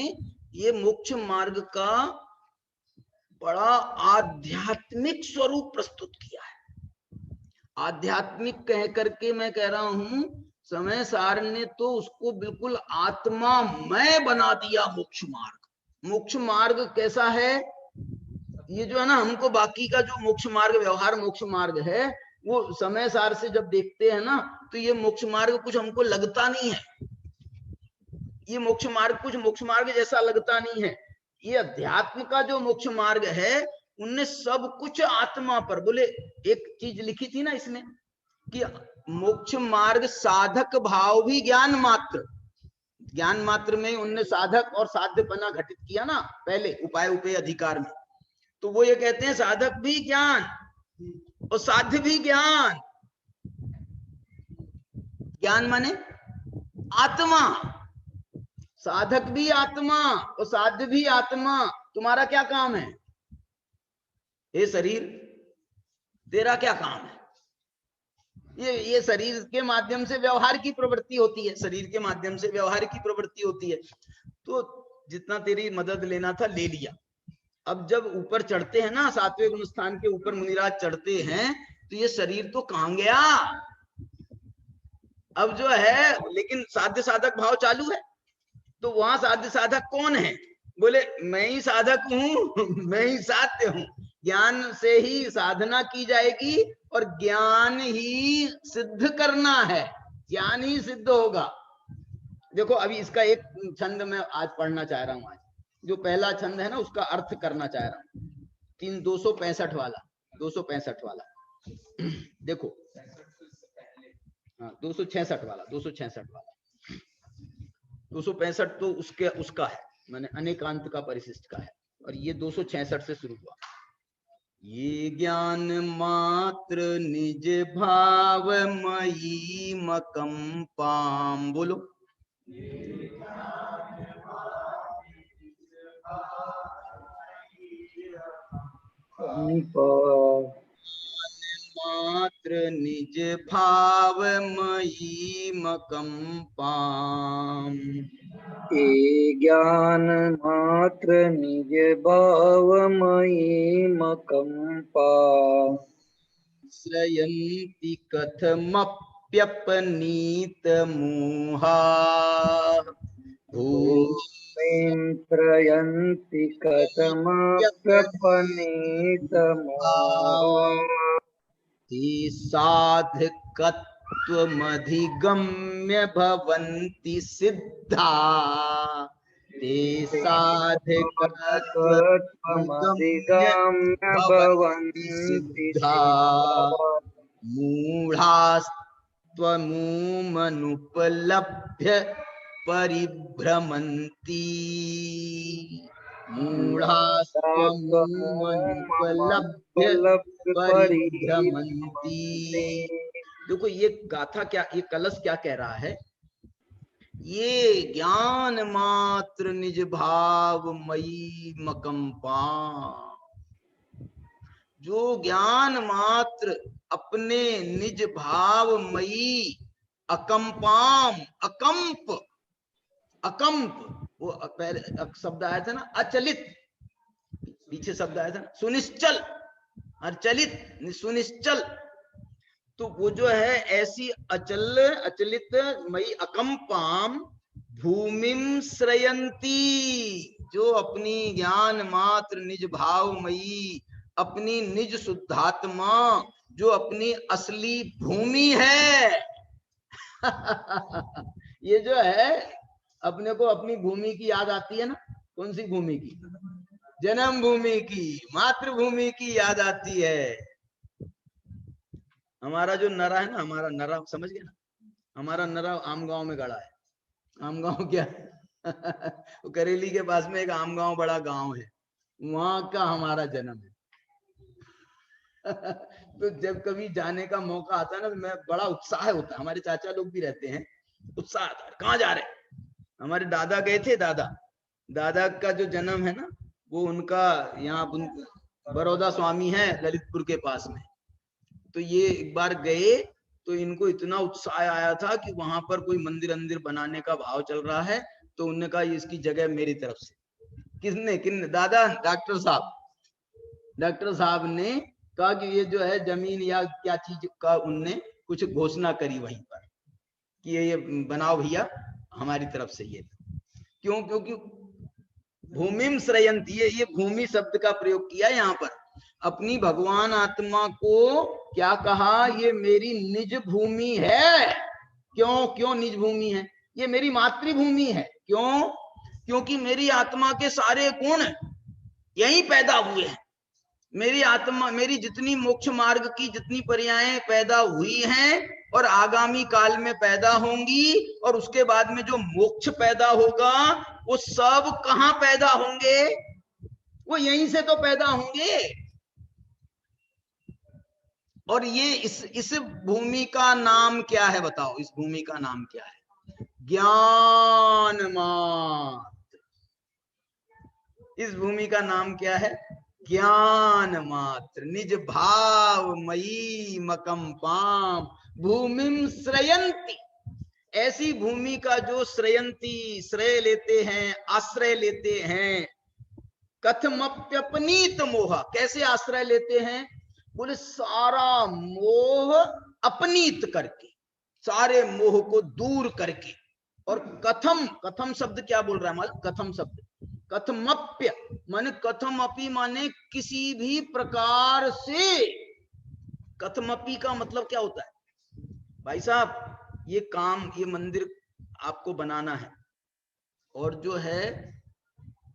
[SPEAKER 1] ये मोक्ष मार्ग का बड़ा आध्यात्मिक स्वरूप प्रस्तुत किया है। आध्यात्मिक कह करके मैं कह रहा हूं, समय सार ने तो उसको बिल्कुल आत्मामय बना दिया मोक्ष मार्ग। मोक्ष मार्ग कैसा है? ये जो है ना, हमको बाकी का जो मोक्ष मार्ग, व्यवहार मोक्ष मार्ग है, वो समय सार से जब देखते हैं ना, तो ये मोक्ष मार्ग कुछ हमको लगता नहीं है, ये मोक्ष मार्ग कुछ मोक्ष मार्ग जैसा लगता नहीं है। ये अध्यात्म का जो मोक्ष मार्ग है, उनने सब कुछ आत्मा पर, बोले एक चीज लिखी थी ना इसमें कि मोक्ष मार्ग साधक भाव भी ज्ञान मात्र, ज्ञान मात्र में उनने साधक और साध्यपना घटित किया ना पहले, उपाय उपय अधिकार में। तो वो ये कहते हैं साधक भी ज्ञान और साध्य भी ज्ञान। ज्ञान माने आत्मा, साधक भी आत्मा और साध्य भी आत्मा। तुम्हारा क्या काम है? हे शरीर, तेरा क्या काम है? ये शरीर के माध्यम से व्यवहार की प्रवृत्ति होती है, शरीर के माध्यम से व्यवहार की प्रवृत्ति होती है। तो जितना तेरी मदद लेना था ले लिया। अब जब ऊपर चढ़ते हैं ना, सातवें गुण स्थान के ऊपर मुनिराज चढ़ते हैं, तो ये शरीर तो कहां गया? अब जो है, लेकिन साध्य साधक भाव चालू है। तो वहां साध्य साधक कौन है? बोले मैं ही साधक हूं, मैं ही साध्य हूं। ज्ञान से ही साधना की जाएगी और ज्ञान ही सिद्ध करना है, ज्ञान ही सिद्ध होगा। देखो अभी इसका एक छंद मैं आज पढ़ना चाह रहा हूं। आज जो पहला छंद है ना, उसका अर्थ करना चाह रहा हूं। 265 वाला, 265 वाला देखो, हाँ 266 वाला, 266 वाला। 265 तो उसका है, मैंने अनेकांत का परिशिष्ट का है, और ये 266 से शुरू हुआ। ये ज्ञान मात्र निज भाव मयी मकंपाम, बोलो। मात्र निज भाव मयी मकंपाम,
[SPEAKER 3] ये ज्ञान मात्र निज भाव मयि मकंपा,
[SPEAKER 1] श्रयन्ति कथमप्यपनीत मोहा,
[SPEAKER 3] भूमिं त्रयन्ति कथमप्यपनीतमोहा,
[SPEAKER 1] ते साधकत्वमधिगम्य भवन्ति सिद्धा, ते साधकत्वमधिगम्य भवन्ति सिद्धा, मूढास्त्वमुमनुपलभ्य परिभ्रमन्ति, मूढास्त्वमुमनुपलभ्य परिभ्रमन्ति। देखो ये गाथा क्या, ये कलश क्या कह रहा है, ये ज्ञान मात्र निज भाव मयी मकंपा, जो ज्ञान मात्र अपने निज भाव मयी अकंपाम, अकंप, अकंप वो पहले शब्द आया था ना, अचलित, पीछे शब्द आया था ना सुनिश्चल, अचलित सुनिश्चल, तो वो जो है ऐसी अचल अचलित मई अकंपाम भूमिम श्रयंती, जो अपनी ज्ञान मात्र निज भाव मई, अपनी निज शुद्धात्मा, जो अपनी असली भूमि है ये जो है अपने को अपनी भूमि की याद आती है ना, कौन सी भूमि की, जन्म भूमि की, मातृभूमि की याद आती है। हमारा जो नरा है ना, हमारा नरा समझ गया ना, हमारा नरा आम गांव में गड़ा है। आम गांव क्या वो करेली के पास में एक आम गांव बड़ा गांव है, वहां का हमारा जन्म है तो जब कभी जाने का मौका आता है ना, तो मैं बड़ा उत्साह होता है, हमारे चाचा लोग भी रहते हैं, उत्साह आता है, कहाँ जा रहे हैं। हमारे दादा गए थे, दादा का जो जन्म है ना, वो उनका यहाँ बड़ौदा स्वामी है ललितपुर के पास में, तो ये एक बार गए तो इनको इतना उत्साह आया था कि वहां पर कोई मंदिर अंदिर बनाने का भाव चल रहा है, तो उन्होंने कहा इसकी जगह मेरी तरफ से। किसने दादा, डॉक्टर साहब ने कहा कि ये जो है जमीन या क्या चीज का उनने कुछ घोषणा करी वहीं पर कि ये बनाओ भैया हमारी तरफ से। ये क्यों, क्योंकि भूमिम श्रयंती, ये भूमि शब्द का प्रयोग किया यहाँ पर, अपनी भगवान आत्मा को क्या कहा, ये मेरी निज भूमि है। क्यों निज भूमि है, ये मेरी मातृभूमि है। क्यों, क्योंकि मेरी आत्मा के सारे गुण यहीं पैदा हुए हैं। मेरी आत्मा, मेरी जितनी मोक्ष मार्ग की जितनी पर्यायें पैदा हुई हैं और आगामी काल में पैदा होंगी, और उसके बाद में जो मोक्ष पैदा होगा वो सब कहां पैदा होंगे, वो यहीं से तो पैदा होंगे। और ये इस भूमि का नाम क्या है बताओ, इस भूमि का नाम क्या है, ज्ञान मात्र। इस भूमि का नाम क्या है, ज्ञान मात्र, निज भाव मयी मकंपाम भूमिम श्रयंती, ऐसी भूमि का जो श्रयंती, श्रय लेते हैं, आश्रय लेते हैं। कथमप्यपनीत मोह, कैसे आश्रय लेते हैं, बोले सारा मोह अपनीत करके, सारे मोह को दूर करके। और कथम शब्द क्या बोल रहा है मालूम, कथम शब्द, कथमप्य माने कथमपि माने किसी भी प्रकार से। कथमपि का मतलब क्या होता है भाई साहब, ये काम, ये मंदिर आपको बनाना है, और जो है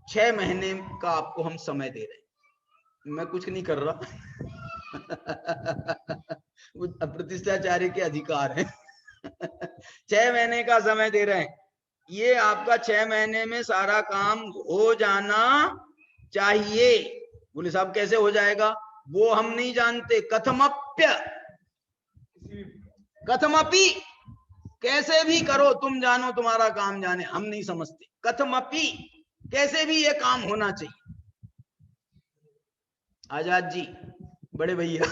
[SPEAKER 1] 6 महीने का आपको हम समय दे रहे हैं, मैं कुछ नहीं कर रहा वो प्रतिष्ठाचार्य के अधिकार है 6 महीने का समय दे रहे हैं, ये आपका 6 महीने में सारा काम हो जाना चाहिए। बोले साहब कैसे हो जाएगा, वो हम नहीं जानते। कथमप्य, कथमपि, कैसे भी करो तुम जानो तुम्हारा काम जाने, हम नहीं समझते। कथमपि, कैसे भी ये काम होना चाहिए। आजाद जी, बड़े भैया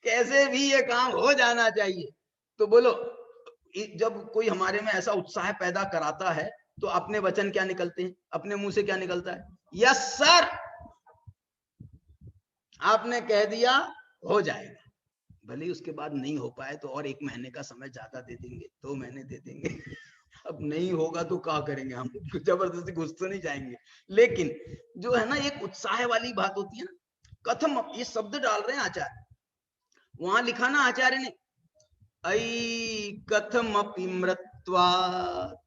[SPEAKER 1] कैसे भी ये काम हो जाना चाहिए। तो बोलो, जब कोई हमारे में ऐसा उत्साह पैदा कराता है तो अपने वचन क्या निकलते हैं, अपने मुंह से क्या निकलता है? Yes sir. आपने कह दिया हो जाएगा, भले उसके बाद नहीं हो पाए तो और 1 महीने का समय ज्यादा दे देंगे, 2 महीने दे देंगे अब नहीं होगा तो क्या करेंगे, हम जबरदस्ती घुस तो नहीं जाएंगे। लेकिन जो है ना एक उत्साह वाली बात होती है ना, कथम, ये शब्द डाल रहे हैं आचार्य, वहां लिखा ना आचार्य ने, ऐ कथमपि मृत्वा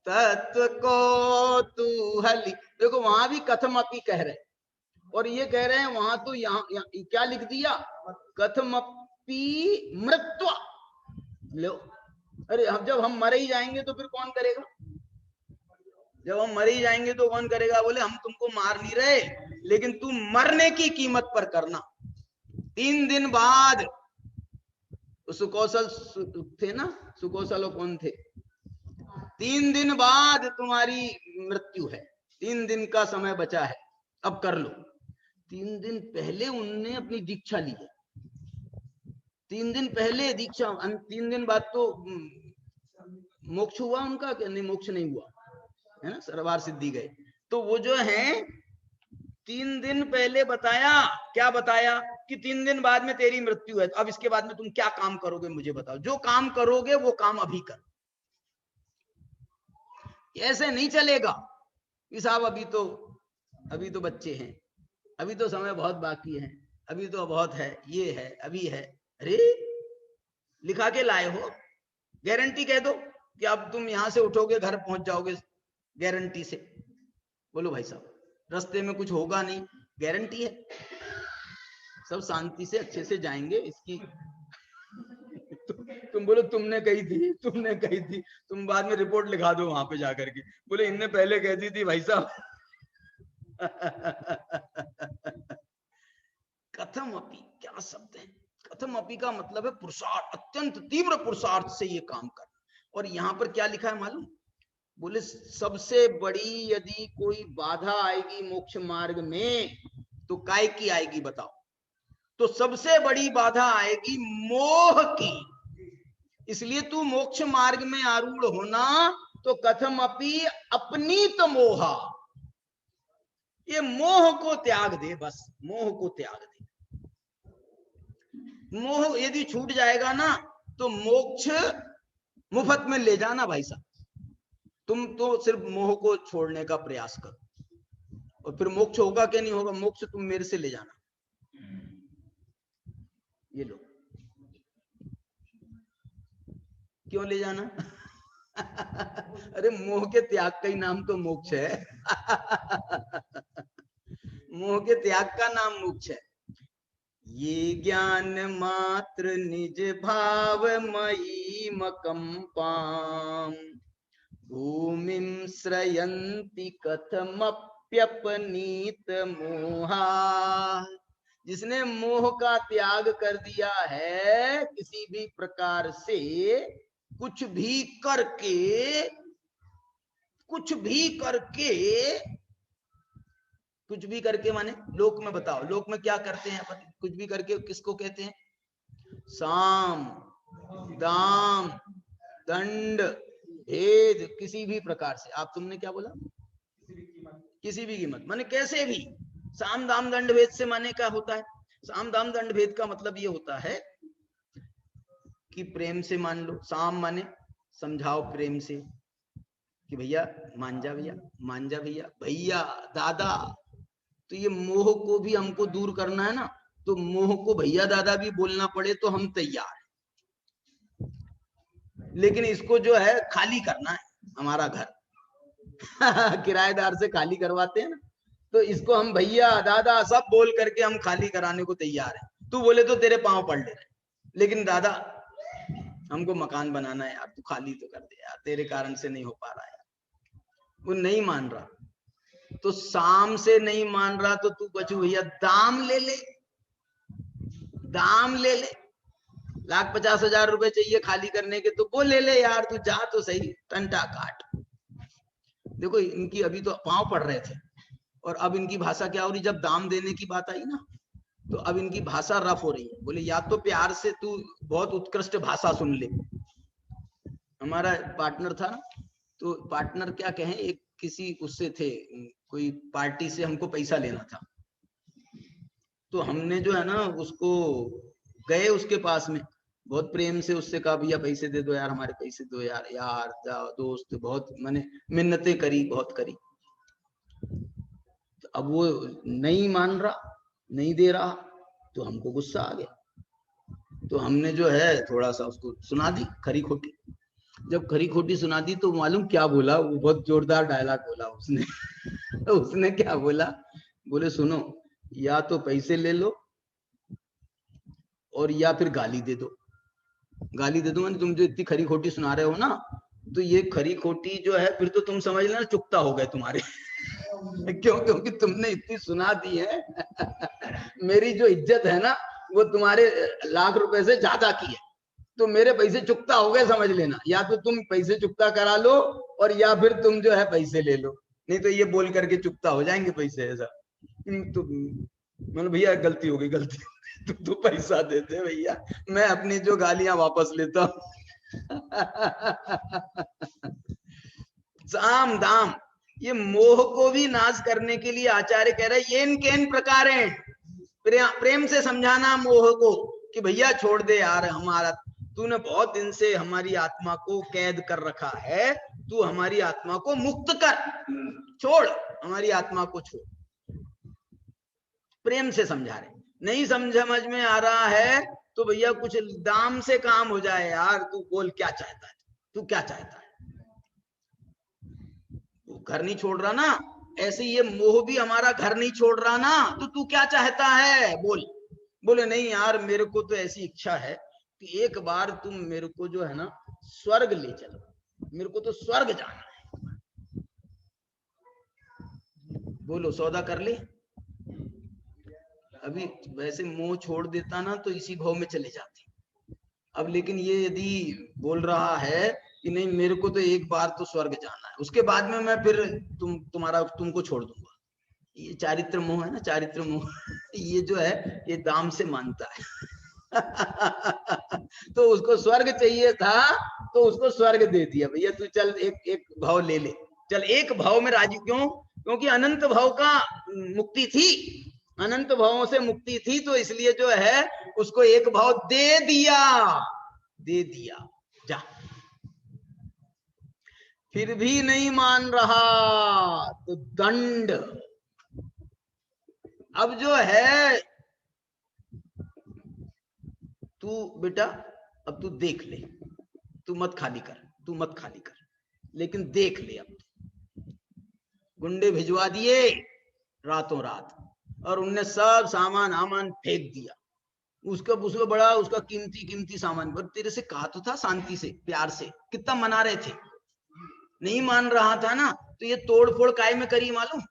[SPEAKER 1] तत्व को तूहलि। देखो वहां भी कथमपि कह रहे हैं और ये कह रहे हैं वहां, तो यहाँ क्या लिख दिया, कथमपि मृत्वा। लो, अरे हम जब हम मर ही जाएंगे तो फिर कौन करेगा? जब हम मर ही जाएंगे तो कौन करेगा? बोले हम तुमको मार नहीं रहे, लेकिन तुम मरने की कीमत पर करना। 3 दिन बाद सुकौशल थे ना, सुकौशल कौन थे, 3 दिन बाद तुम्हारी मृत्यु है, 3 दिन का समय बचा है, अब कर लो। 3 दिन पहले उनने अपनी दीक्षा ली है, 3 दिन पहले दीक्षा, 3 दिन बाद तो मोक्ष हुआ उनका, क्या नहीं? मोक्ष नहीं हुआ है ना, सर्वार सिद्धि गए। तो वो जो है 3 दिन पहले बताया, क्या बताया कि 3 दिन बाद में तेरी मृत्यु है, अब इसके बाद में तुम क्या काम करोगे मुझे बताओ, जो काम करोगे वो काम अभी करो। ऐसे नहीं चलेगा कि साहब अभी तो बच्चे हैं, अभी तो समय बहुत बाकी है, अभी तो बहुत है, ये है, अभी है। अरे लिखा के लाए हो, गारंटी कह दो कि अब तुम यहां से उठोगे घर पहुंच जाओगे गारंटी से। बोलो भाई साहब रास्ते में कुछ होगा नहीं, गारंटी है, सब शांति से अच्छे से जाएंगे इसकी तुम बोलो तुमने कही थी, तुमने कही थी, तुम बाद में रिपोर्ट लिखा दो वहां पे जाकर के, बोले इनने पहले कह दी थी भाई साहब कथम अपि, क्या शब्द है? कथम अपि का मतलब है पुरुषार्थ, अत्यंत तीव्र पुरुषार्थ से ये काम करना। और यहाँ पर क्या लिखा है मालूम? बोले सबसे बड़ी यदि कोई बाधा आएगी मोक्ष मार्ग में तो काय की आएगी बताओ? तो सबसे बड़ी बाधा आएगी मोह की। इसलिए तू मोक्ष मार्ग में आरूढ़ होना तो कथम अपि अपनीत मोहा, ये मोह को त्याग दे, बस मोह को त्याग दे। मोह यदि छूट जाएगा ना तो मोक्ष मुफ्त में ले जाना भाई साहब। तुम तो सिर्फ मोह को छोड़ने का प्रयास करो और फिर मोक्ष होगा क्या नहीं होगा, मोक्ष तुम मेरे से ले जाना। ये लो, क्यों ले जाना? अरे मोह के त्याग का ही नाम तो मोक्ष है मोह के त्याग का नाम मोक्ष है। ये ज्ञान मात्र निज भाव मयी मकंपाम भूमिम श्रयंति कथमप्यपनीत मोहा। जिसने मोह का त्याग कर दिया है किसी भी प्रकार से, कुछ भी करके, कुछ भी करके माने लोक में बताओ, लोक में क्या करते हैं अपन? कुछ भी करके किसको कहते हैं? साम दाम दंड भेद, किसी भी प्रकार से। आप तुमने क्या बोला? किसी भी कीमत, माने कैसे भी। साम दाम दंड भेद से माने क्या होता है? साम दाम दंड भेद का मतलब ये होता है कि प्रेम से मान लो, साम माने समझाओ प्रेम से कि भैया मान जा, भैया मान जा, भैया भैया दादा। तो ये मोह को भी हमको दूर करना है ना, तो मोह को भैया दादा भी बोलना पड़े तो हम तैयार हैं। लेकिन इसको जो है खाली करना है हमारा घर किराएदार से खाली करवाते हैं ना, तो इसको हम भैया दादा सब बोल करके हम खाली कराने को तैयार हैं। तू बोले तो तेरे पांव पड़ ले रहे, लेकिन दादा हमको मकान बनाना है यार, तू खाली तो कर दे यार, तेरे कारण से नहीं हो पा रहा यार। वो नहीं मान रहा, तो शाम से नहीं मान रहा तो तू बचू भैया दाम ले ले, दाम ले ले। 1,50,000 रुपए चाहिए खाली करने के, तो वो ले ले यार, तू जा तो सही, टंटा काट। देखो इनकी अभी तो पांव पड़ रहे थे, और अब इनकी भाषा क्या हो रही, जब दाम देने की बात आई ना, तो अब इनकी भाषा रफ हो रही है। बोले या तो प्यार से तू बहुत उत्कृष्ट भाषा सुन ले। हमारा पार्टनर था ना, तो पार्टनर क्या कहें, एक किसी उससे थे, कोई पार्टी से हमको पैसा लेना था, तो हमने जो है ना उसको गए उसके पास में, बहुत प्रेम से उससे कहा भैया पैसे दे दो यार, हमारे पैसे दो यार, यार दोस्त, बहुत मैंने मिन्नतें करी, बहुत करी। तो अब वो नहीं मान रहा, नहीं दे रहा, तो हमको गुस्सा आ गया। तो हमने जो है थोड़ा सा उसको सुना दी खरी खोटी। जब खरी खोटी सुना दी तो मालूम क्या बोला, वो बहुत जोरदार डायलॉग बोला उसने। उसने क्या बोला, बोले सुनो, या तो पैसे ले लो और या फिर गाली दे दो। गाली दे दो मैंने, तुम जो इतनी खरी खोटी सुना रहे हो ना, तो ये खरी खोटी जो है फिर तो तुम समझ लेना चुकता हो गए तुम्हारे। क्यों, क्योंकि तुमने इतनी सुना दी है। मेरी जो इज्जत है ना वो तुम्हारे लाख रुपए से ज्यादा की है, तो मेरे पैसे चुकता हो गए समझ लेना। या तो तुम पैसे चुकता करा लो और या फिर तुम जो है पैसे ले लो, नहीं तो ये बोल करके चुकता हो जाएंगे पैसे। ऐसा तो मतलब भैया गलती हो गई, गलती हो गई, तो पैसा देते भैया, मैं अपनी जो गालियां वापस लेता हूँ। साम दाम, ये मोह को भी नाश करने के लिए आचार्य कह रहे हैं येन केन प्रकार प्रेम से समझाना मोह को कि भैया छोड़ दे यार, हमारा तूने बहुत दिन से हमारी आत्मा को कैद कर रखा है, तू हमारी आत्मा को मुक्त कर, छोड़ हमारी आत्मा को छोड़। प्रेम से समझा रहे, नहीं समझ में आ रहा है तो भैया कुछ दाम से काम हो जाए यार, तू बोल क्या चाहता है, तू क्या चाहता है। तू घर नहीं छोड़ रहा ना, ऐसे ये मोह भी हमारा घर नहीं छोड़ रहा ना, तो तू क्या चाहता है बोल। बोले नहीं यार, मेरे को तो ऐसी इच्छा है कि एक बार तुम मेरे को जो है ना स्वर्ग ले चलो, मेरे को तो स्वर्ग जाना है। बोलो सौदा कर ले। अभी वैसे मोह छोड़ देता ना तो इसी भाव में चले जाते। अब लेकिन ये यदि बोल रहा है कि नहीं मेरे को तो एक बार तो स्वर्ग जाना है, उसके बाद में मैं फिर तुमको छोड़ दूंगा, ये चारित्र मोह है ना, चारित्र मोह। ये जो है ये दाम से मानता है। तो उसको स्वर्ग चाहिए था तो उसको स्वर्ग दे दिया, भैया तू चल एक भाव ले ले, चल एक भाव में राजी। क्यों? क्योंकि अनंत भाव का मुक्ति थी, अनंत भावों से मुक्ति थी, तो इसलिए जो है उसको एक भाव दे दिया, दे दिया जा। फिर भी नहीं मान रहा तो दंड। अब जो है तू बेटा, अब तू देख ले, तू मत खाली कर, तू मत खाली कर, लेकिन देख ले। अब गुंडे भिजवा दिए रातों रात, और उनने सब सामान आमान फेंक दिया। उसका बड़ा उसका कीमती सामान, पर तेरे से कहा तो था शांति से प्यार से, कितना मना रहे थे, नहीं मान रहा था ना। तो ये तोड़ फोड़ काय में करी मालूम,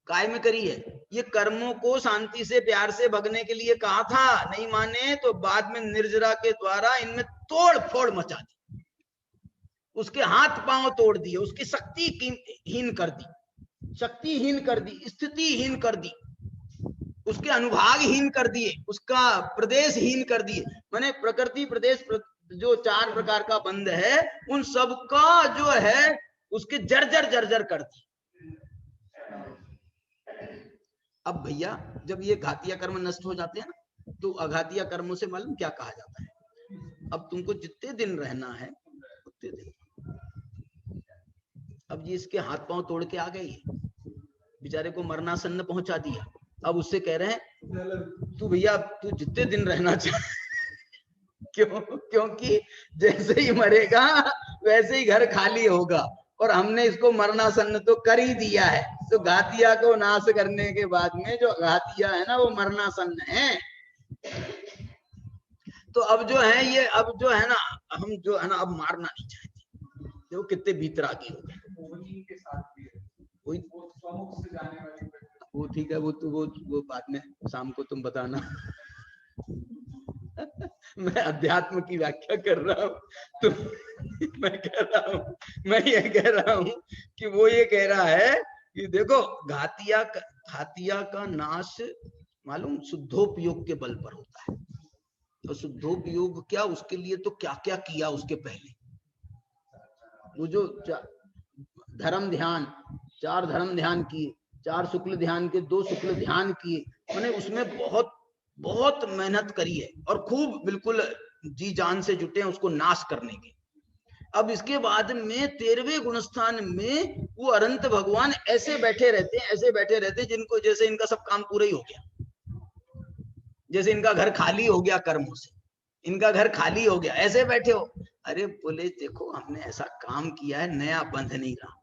[SPEAKER 1] काय में करी है। ये कर्मों को शांति से प्यार से भगने के लिए कहा था, नहीं माने तो बाद में निर्जरा के द्वारा इनमें तोड़ फोड़ मचा दी, उसके हाथ पांव तोड़ दिए, उसकी शक्ति हीन कर दी, शक्तिहीन कर दी, स्थितिहीन कर दी, उसके अनुभागहीन कर दिए, उसका प्रदेशहीन कर दिए। माने प्रकृति प्रदेश जो 4 प्रकार का बंध है, उन सब का जो है उसके जर्जर कर दी। अब भैया जब ये घातिया कर्म नष्ट हो जाते हैं ना, तो अघातिया कर्मों से मालूम क्या कहा जाता है, अब तुमको जितने दिन रहना है उतने दिन। अब ये इसके हाथ पांव तोड़ के आ गई, बेचारे को मरणासन्न पहुंचा दिया। अब उससे कह रहे हैं तू भैया तू जितने दिन रहना चाहे। क्यों? क्योंकि जैसे ही मरेगा वैसे ही घर खाली होगा, और हमने इसको मरणासन्न तो कर ही दिया है। तो घातिया को नाश करने के बाद में जो घातिया है ना वो मरणासन्न है। तो अब जो है ये, अब जो है ना हम जो है ना अब मारना नहीं चाहते, देखो कितने भीतरागी हो गए।
[SPEAKER 2] स्वमुख से जाने वाली
[SPEAKER 1] वो ठीक है, वो बाद में शाम को तुम बताना। मैं अध्यात्म की व्याख्या कर रहा हूँ तो मैं ये कह रहा हूँ कि वो ये कह रहा है कि देखो घातिया का नाश मालूम शुद्धोपयोग के बल पर होता है। तो शुद्धोपयोग क्या, उसके लिए तो क्या क्या किया उसके पहले। वो जो धर्म ध्यान, 4 धर्म ध्यान किए, 4 शुक्ल ध्यान के 2 शुक्ल ध्यान किए, मैंने उसमें बहुत बहुत मेहनत करी है और खूब बिल्कुल जी जान से जुटे हैं उसको नाश करने के। अब इसके बाद में 13वें गुणस्थान में वो अनंत भगवान ऐसे बैठे रहते हैं जिनको जैसे इनका सब काम पूरा ही हो गया, जैसे इनका घर खाली हो गया, कर्मों से इनका घर खाली हो गया, ऐसे बैठे हो। अरे बोले देखो हमने ऐसा काम किया है, नया बंध नहीं रहा,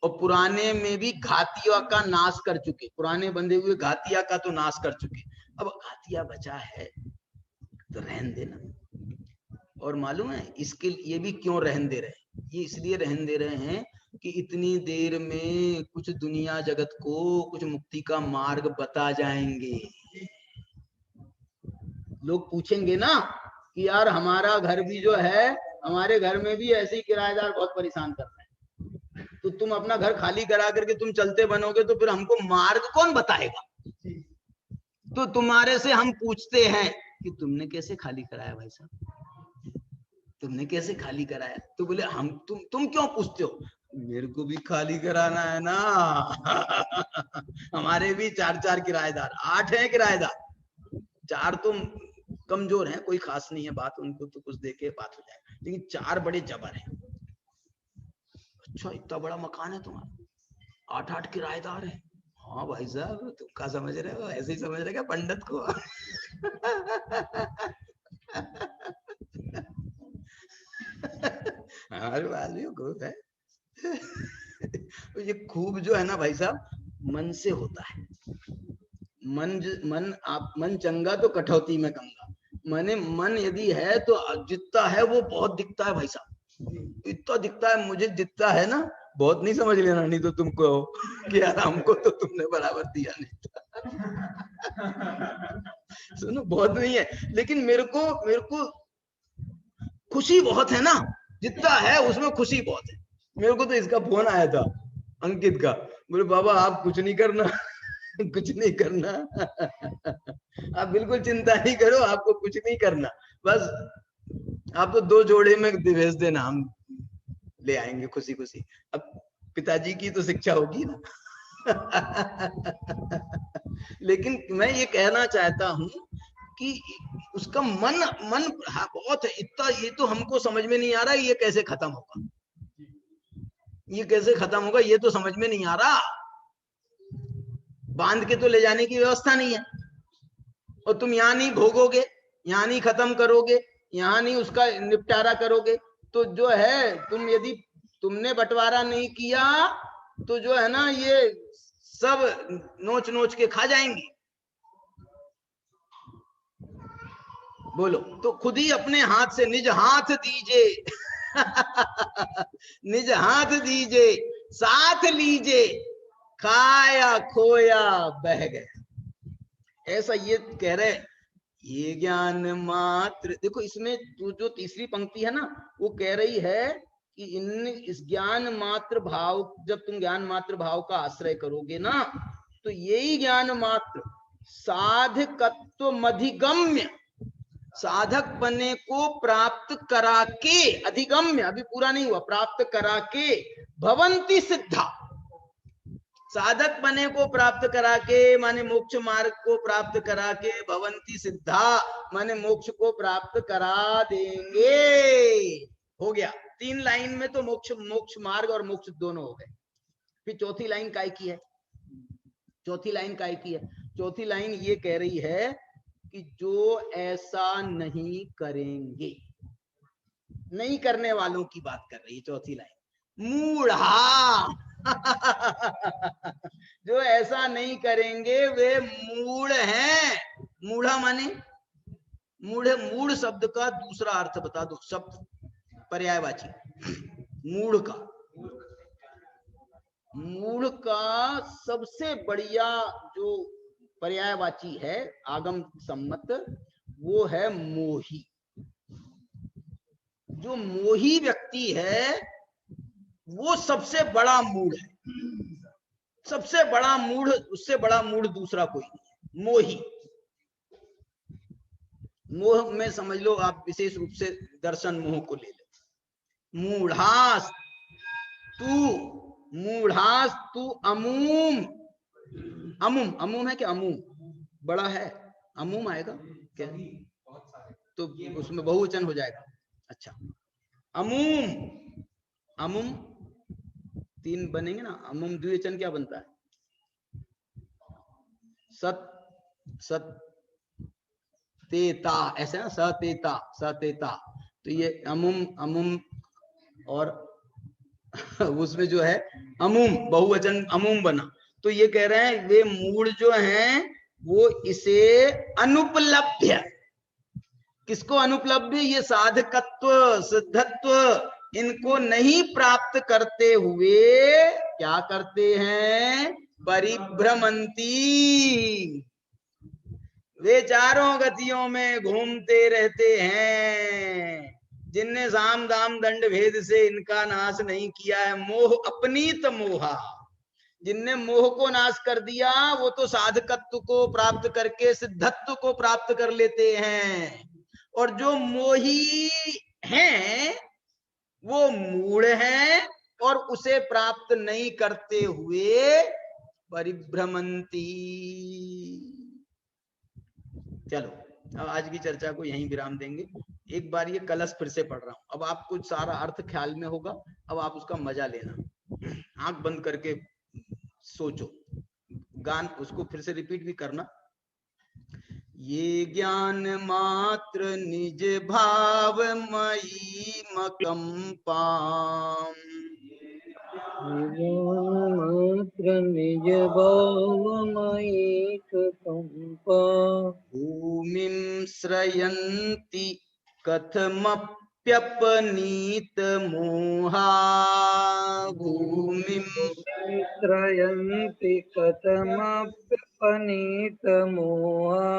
[SPEAKER 1] और पुराने में भी घातिया का नाश कर चुके, पुराने बंधे हुए घातिया का तो नाश कर चुके, अब घातिया बचा है तो रहन देना। और मालूम है इसके ये भी क्यों रहन दे रहे हैं, ये इसलिए रहन दे रहे हैं कि इतनी देर में कुछ दुनिया जगत को कुछ मुक्ति का मार्ग बता जाएंगे। लोग पूछेंगे ना कि यार हमारा घर भी जो है, हमारे घर में भी ऐसे ही किराएदार बहुत परेशान कर रहे हैं, तो तुम अपना घर खाली करा करके तुम चलते बनोगे तो फिर हमको मार्ग कौन बताएगा। तो तुम्हारे से हम पूछते हैं कि तुमने कैसे खाली कराया भाई साहब, तुमने कैसे खाली कराया। तो बोले हम तुम क्यों पूछते हो, मेरे को भी खाली कराना है ना। हमारे भी 4 किराएदार, 8 हैं किराएदार, 4 तो कमजोर हैं, कोई खास नहीं है बात, उनको तो कुछ देके बात हो जाएगा, लेकिन 4 बड़े जबर हैं। अच्छा इतना बड़ा मकान है तुम्हारा, 8 किराएदार है। हाँ भाई साहब तुम क्या समझ रहे हो, ऐसे ही समझ रहे क्या पंडित को। हमारे वालियों को है। ये खूब जो है ना भाई साहब मन से होता है। मन चंगा तो कठौती में गंगा, माने मन यदि है तो जितना है वो बहुत दिखता है भाई साहब, इतना दिखता है, मुझे दिखता है ना, बहुत नहीं समझ लेना, नहीं तो तुमको कि यार हमको तो तुमने बराबर दिया नहीं था। सुनो बहुत नहीं है, लेकिन मेरे को खुशी बहुत है ना, जितना है उसमें खुशी बहुत है। मेरे को तो इसका फोन आया था अंकित का, बोले बाबा आप कुछ नहीं करना, कुछ नहीं करना, आप बिल्कुल चिंता नहीं करो, आपको कुछ नहीं करना, बस आपको 2 जोड़े में भेज देना, हम ले आएंगे खुशी खुशी। अब पिताजी की तो शिक्षा होगी ना। लेकिन मैं ये कहना चाहता हूं कि उसका मन बहुत है इतना, ये तो हमको समझ में नहीं आ रहा ये कैसे खत्म होगा, ये कैसे खत्म होगा, ये तो समझ में नहीं आ रहा। बांध के तो ले जाने की व्यवस्था नहीं है, और तुम यहाँ नहीं भोगोगे, यहाँ नहीं खत्म करोगे, यहाँ नहीं उसका निपटारा करोगे, तो जो है तुम यदि तुमने बंटवारा नहीं किया तो जो है ना ये सब नोच नोच के खा जाएंगे। बोलो तो खुद ही अपने हाथ से निज हाथ दीजे। निज हाथ दीजे, साथ लीजे, खाया खोया बह गया। ऐसा ये कह रहे, ये ज्ञान मात्र, देखो इसमें जो तीसरी पंक्ति है ना वो कह रही है कि इस ज्ञान मात्र भाव, जब तुम ज्ञान मात्र भाव का आश्रय करोगे ना तो यही ज्ञान मात्र साधकत्व मधिगम्य, साधक बने को प्राप्त करा के, अधिगम्य अभी पूरा नहीं हुआ, प्राप्त करा के भवंती सिद्धा, साधक बने को प्राप्त करा के माने मोक्ष मार्ग को प्राप्त करा के, भवंती सिद्धा माने मोक्ष को प्राप्त करा देंगे। हो गया 3 लाइन में तो मोक्ष मार्ग और मोक्ष दोनों हो गए। फिर चौथी लाइन काय की है, चौथी लाइन काय की है, चौथी लाइन ये कह रही है कि जो ऐसा नहीं करेंगे, नहीं करने वालों की बात कर रही है चौथी लाइन, मूढ़ा। जो ऐसा नहीं करेंगे वे मूढ़ हैं। मूढ़ा माने मूढ़ शब्द का दूसरा अर्थ बता दो, शब्द पर्यायवाची मूढ़ का, मूढ़ का सबसे बढ़िया जो पर्यायवाची है आगम सम्मत, वो है मोही। जो मोही व्यक्ति है वो सबसे बड़ा मूढ़ है, सबसे बड़ा मूढ़, उससे बड़ा मूढ़ दूसरा कोई नहीं। मोही, मोह में समझ लो आप विशेष रूप से दर्शन मोह को ले लो। मूढ़ास तू अमूम, अमुम, अमुम है क्या? अमुम बड़ा है, अमुम आएगा क्या? तो उसमें बहुवचन हो जाएगा। अच्छा, अमुम, अमुम तीन बनेंगे ना। अमुम द्विवचन क्या बनता है? सत तेता, ऐसे ना, सतेता, सतेता। तो ये अमुम, अमुम और उसमें जो है अमुम बहुवचन अमुम बना। तो ये कह रहे हैं वे मूढ़ जो हैं वो इसे अनुपलब्ध, किसको अनुपलब्ध? ये साधकत्व सिद्धत्व इनको नहीं प्राप्त करते हुए क्या करते हैं? परिभ्रमंती, वे चारों गतियों में घूमते रहते हैं। जिनने साम दाम दंड भेद से इनका नाश नहीं किया है, मोह अपनीत मोहा, जिनने मोह को नाश कर दिया वो तो साधकत्व को प्राप्त करके सिद्धत्व को प्राप्त कर लेते हैं। और जो मोही हैं वो मूढ़ हैं और उसे प्राप्त नहीं करते हुए परिभ्रमंती। चलो अब आज की चर्चा को यहीं विराम देंगे। एक बार ये कलश फिर से पढ़ रहा हूं, अब आपको सारा अर्थ ख्याल में होगा, अब आप उसका मजा लेना। आंख बंद करके सोचो, गान उसको फिर से रिपीट भी करना। ये ज्ञान मात्र निज भाव मई मकंपाम,
[SPEAKER 3] मात्र निज भावमयी कंपा,
[SPEAKER 1] भूमिं श्रयन्ति कथमप्यपनीत मोहा, भूमिं
[SPEAKER 3] श्रयन्ति कथमप्यपनीत मोहा,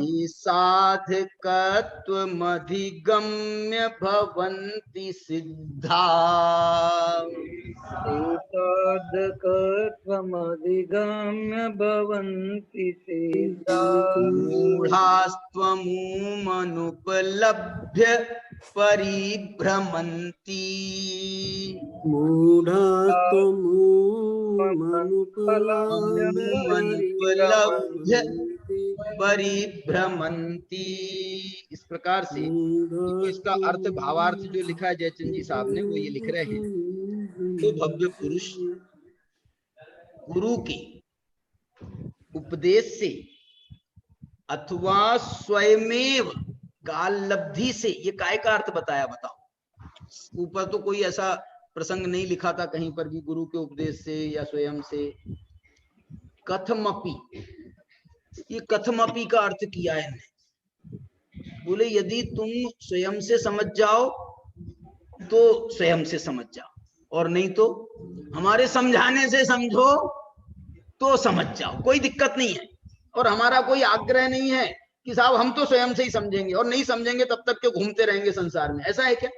[SPEAKER 1] ये साधकत्वमधिगम्य भवन्ति सिद्धा,
[SPEAKER 3] साधकत्वमधिगम्य भवन्ति सिद्धा,
[SPEAKER 1] मूढ़ास्त्वमुमनुपलभ्य परिभ्रमन्ति,
[SPEAKER 3] मूढ़ास्त्वमुमनुपलभ्य
[SPEAKER 1] परिभ्रमन्ति। इस प्रकार से तो इसका अर्थ भावार्थ जो लिखा है जयचंद जी साहब ने वो ये लिख रहे हैं, तो भव्य पुरुष गुरु के उपदेश से अथवा स्वयमेव काललब्धि से, ये काय का अर्थ बताया बताओ? ऊपर तो कोई ऐसा प्रसंग नहीं लिखा था कहीं पर भी, गुरु के उपदेश से या स्वयं से। कथमपि, ये कथमपि का अर्थ किया है इन्हें। बोले यदि तुम स्वयं से समझ जाओ तो स्वयं से समझ जाओ, और नहीं तो हमारे समझाने से समझो तो समझ जाओ, कोई दिक्कत नहीं है। और हमारा कोई आग्रह नहीं है कि साहब हम तो स्वयं से ही समझेंगे और नहीं समझेंगे तब तक के घूमते रहेंगे संसार में, ऐसा है क्या?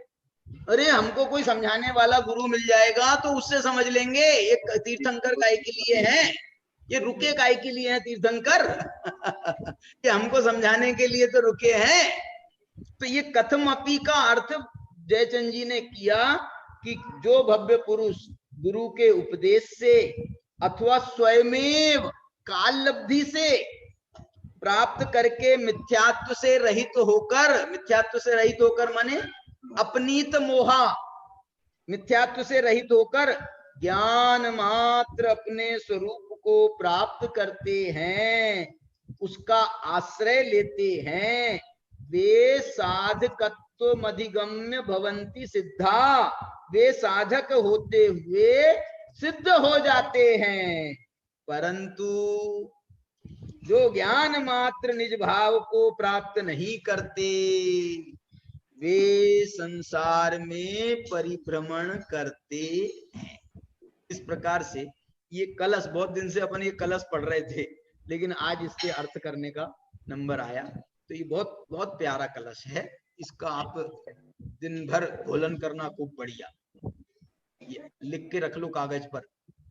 [SPEAKER 1] अरे हमको कोई समझाने वाला गुरु मिल जाएगा तो उससे समझ लेंगे। एक तीर्थंकर काय के लिए है, ये रुके काय के लिए है तीर्थंकर कि हमको समझाने के लिए तो रुके हैं। तो ये कथमपि का अर्थ जयचंद जी ने किया कि जो भव्य पुरुष गुरु के उपदेश से अथवा स्वयमेव काललब्धि से प्राप्त करके मिथ्यात्व से रहित होकर, मिथ्यात्व से रहित होकर माने अपनीत मोहा, मिथ्यात्व से रहित होकर ज्ञान मात्र अपने स्वरूप को प्राप्त करते हैं, उसका आश्रय लेते हैं, वे साधकत्व अधिगम्य भवंती सिद्धा, वे साधक होते हुए सिद्ध हो जाते हैं। परंतु जो ज्ञान मात्र निज भाव को प्राप्त नहीं करते वे संसार में परिभ्रमण करते हैं। इस प्रकार से ये कलश, बहुत दिन से अपन ये कलश पढ़ रहे थे, लेकिन आज इसके अर्थ करने का नंबर आया। तो ये बहुत बहुत प्यारा कलश है, इसका आप दिन भर घोलन करना खूब बढ़िया। ये लिख के रख लो कागज पर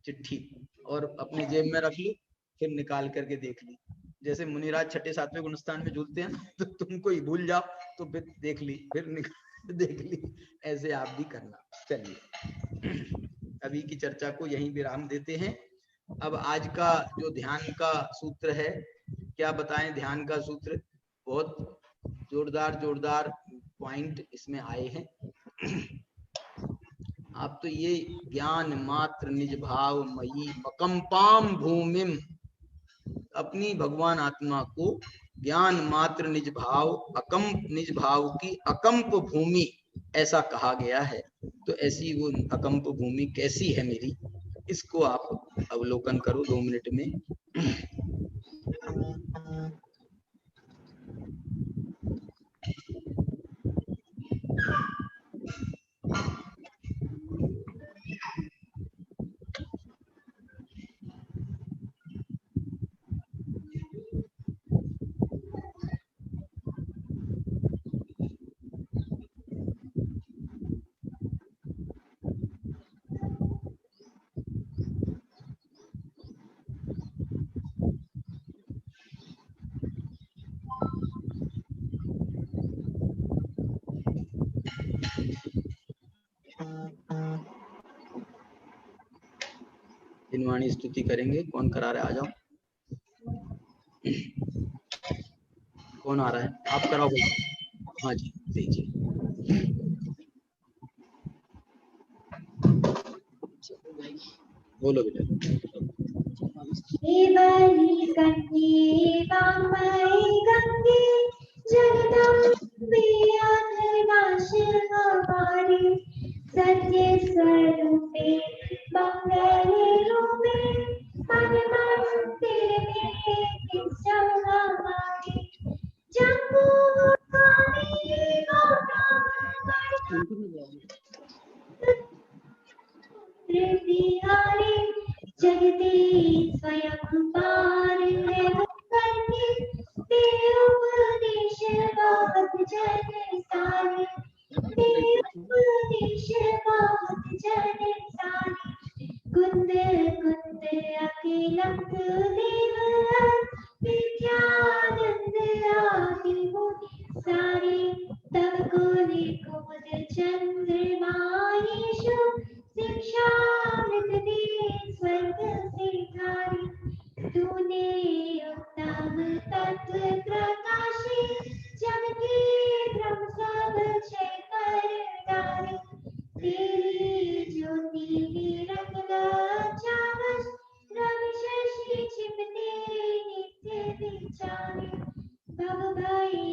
[SPEAKER 1] चिट्ठी, और अपनी जेब में रख लो, फिर निकाल करके देख ली। जैसे मुनिराज छठे सातवें गुणस्थान में झूलते हैं ना, तो तुमको ही भूल जाओ तो फिर देख ली, फिर निकाल देख ली, ऐसे आप भी करना। चलिए अभी की चर्चा को यहीं विराम देते हैं। अब आज का जो ध्यान का सूत्र है, क्या बताएं ध्यान का सूत्र, बहुत जोरदार जोरदार पॉइंट इसमें आए हैं। आप तो ये ज्ञान मात्र निज भाव मयी मकंपाम भूमिम, अपनी भगवान आत्मा को ज्ञान मात्र निज भाव, अकंप निज भाव की अकंप भूमि ऐसा कहा गया है। तो ऐसी वो अकंप भूमि कैसी है मेरी, इसको आप अवलोकन करो 2 मिनट में। दिनवाणी स्तुति करेंगे, कौन करा रहा है, आ जाओ। कौन आ रहा है, आप कराओ भाई। हाँ जी दीजिए। बोलो बेटा।
[SPEAKER 4] गंगे जगदम्बे हमारे सत्य स्वरूपे मंगल रूपे मन मंदिर में हमारे जम्बू बिहारी जगदीश स्वयं पार है करके तेरे उपदेश बहुत जन सारे, तेरे उपदेश बहुत जन सारे। कुंद कुंद अखिलंक देव विद्यानंद आदि मुनि सारे, तब कोटि कुमुद चंद्रमा यीशु शिक्षामृत दे स्वर्ग सिधारी। तूने उत्तम तत्व प्रकाशे जग के भ्रम सब क्षय कर डाले। तेरी ज्योति निरंग चावस रवि शशि छिपते नित्य विचारे। भव भई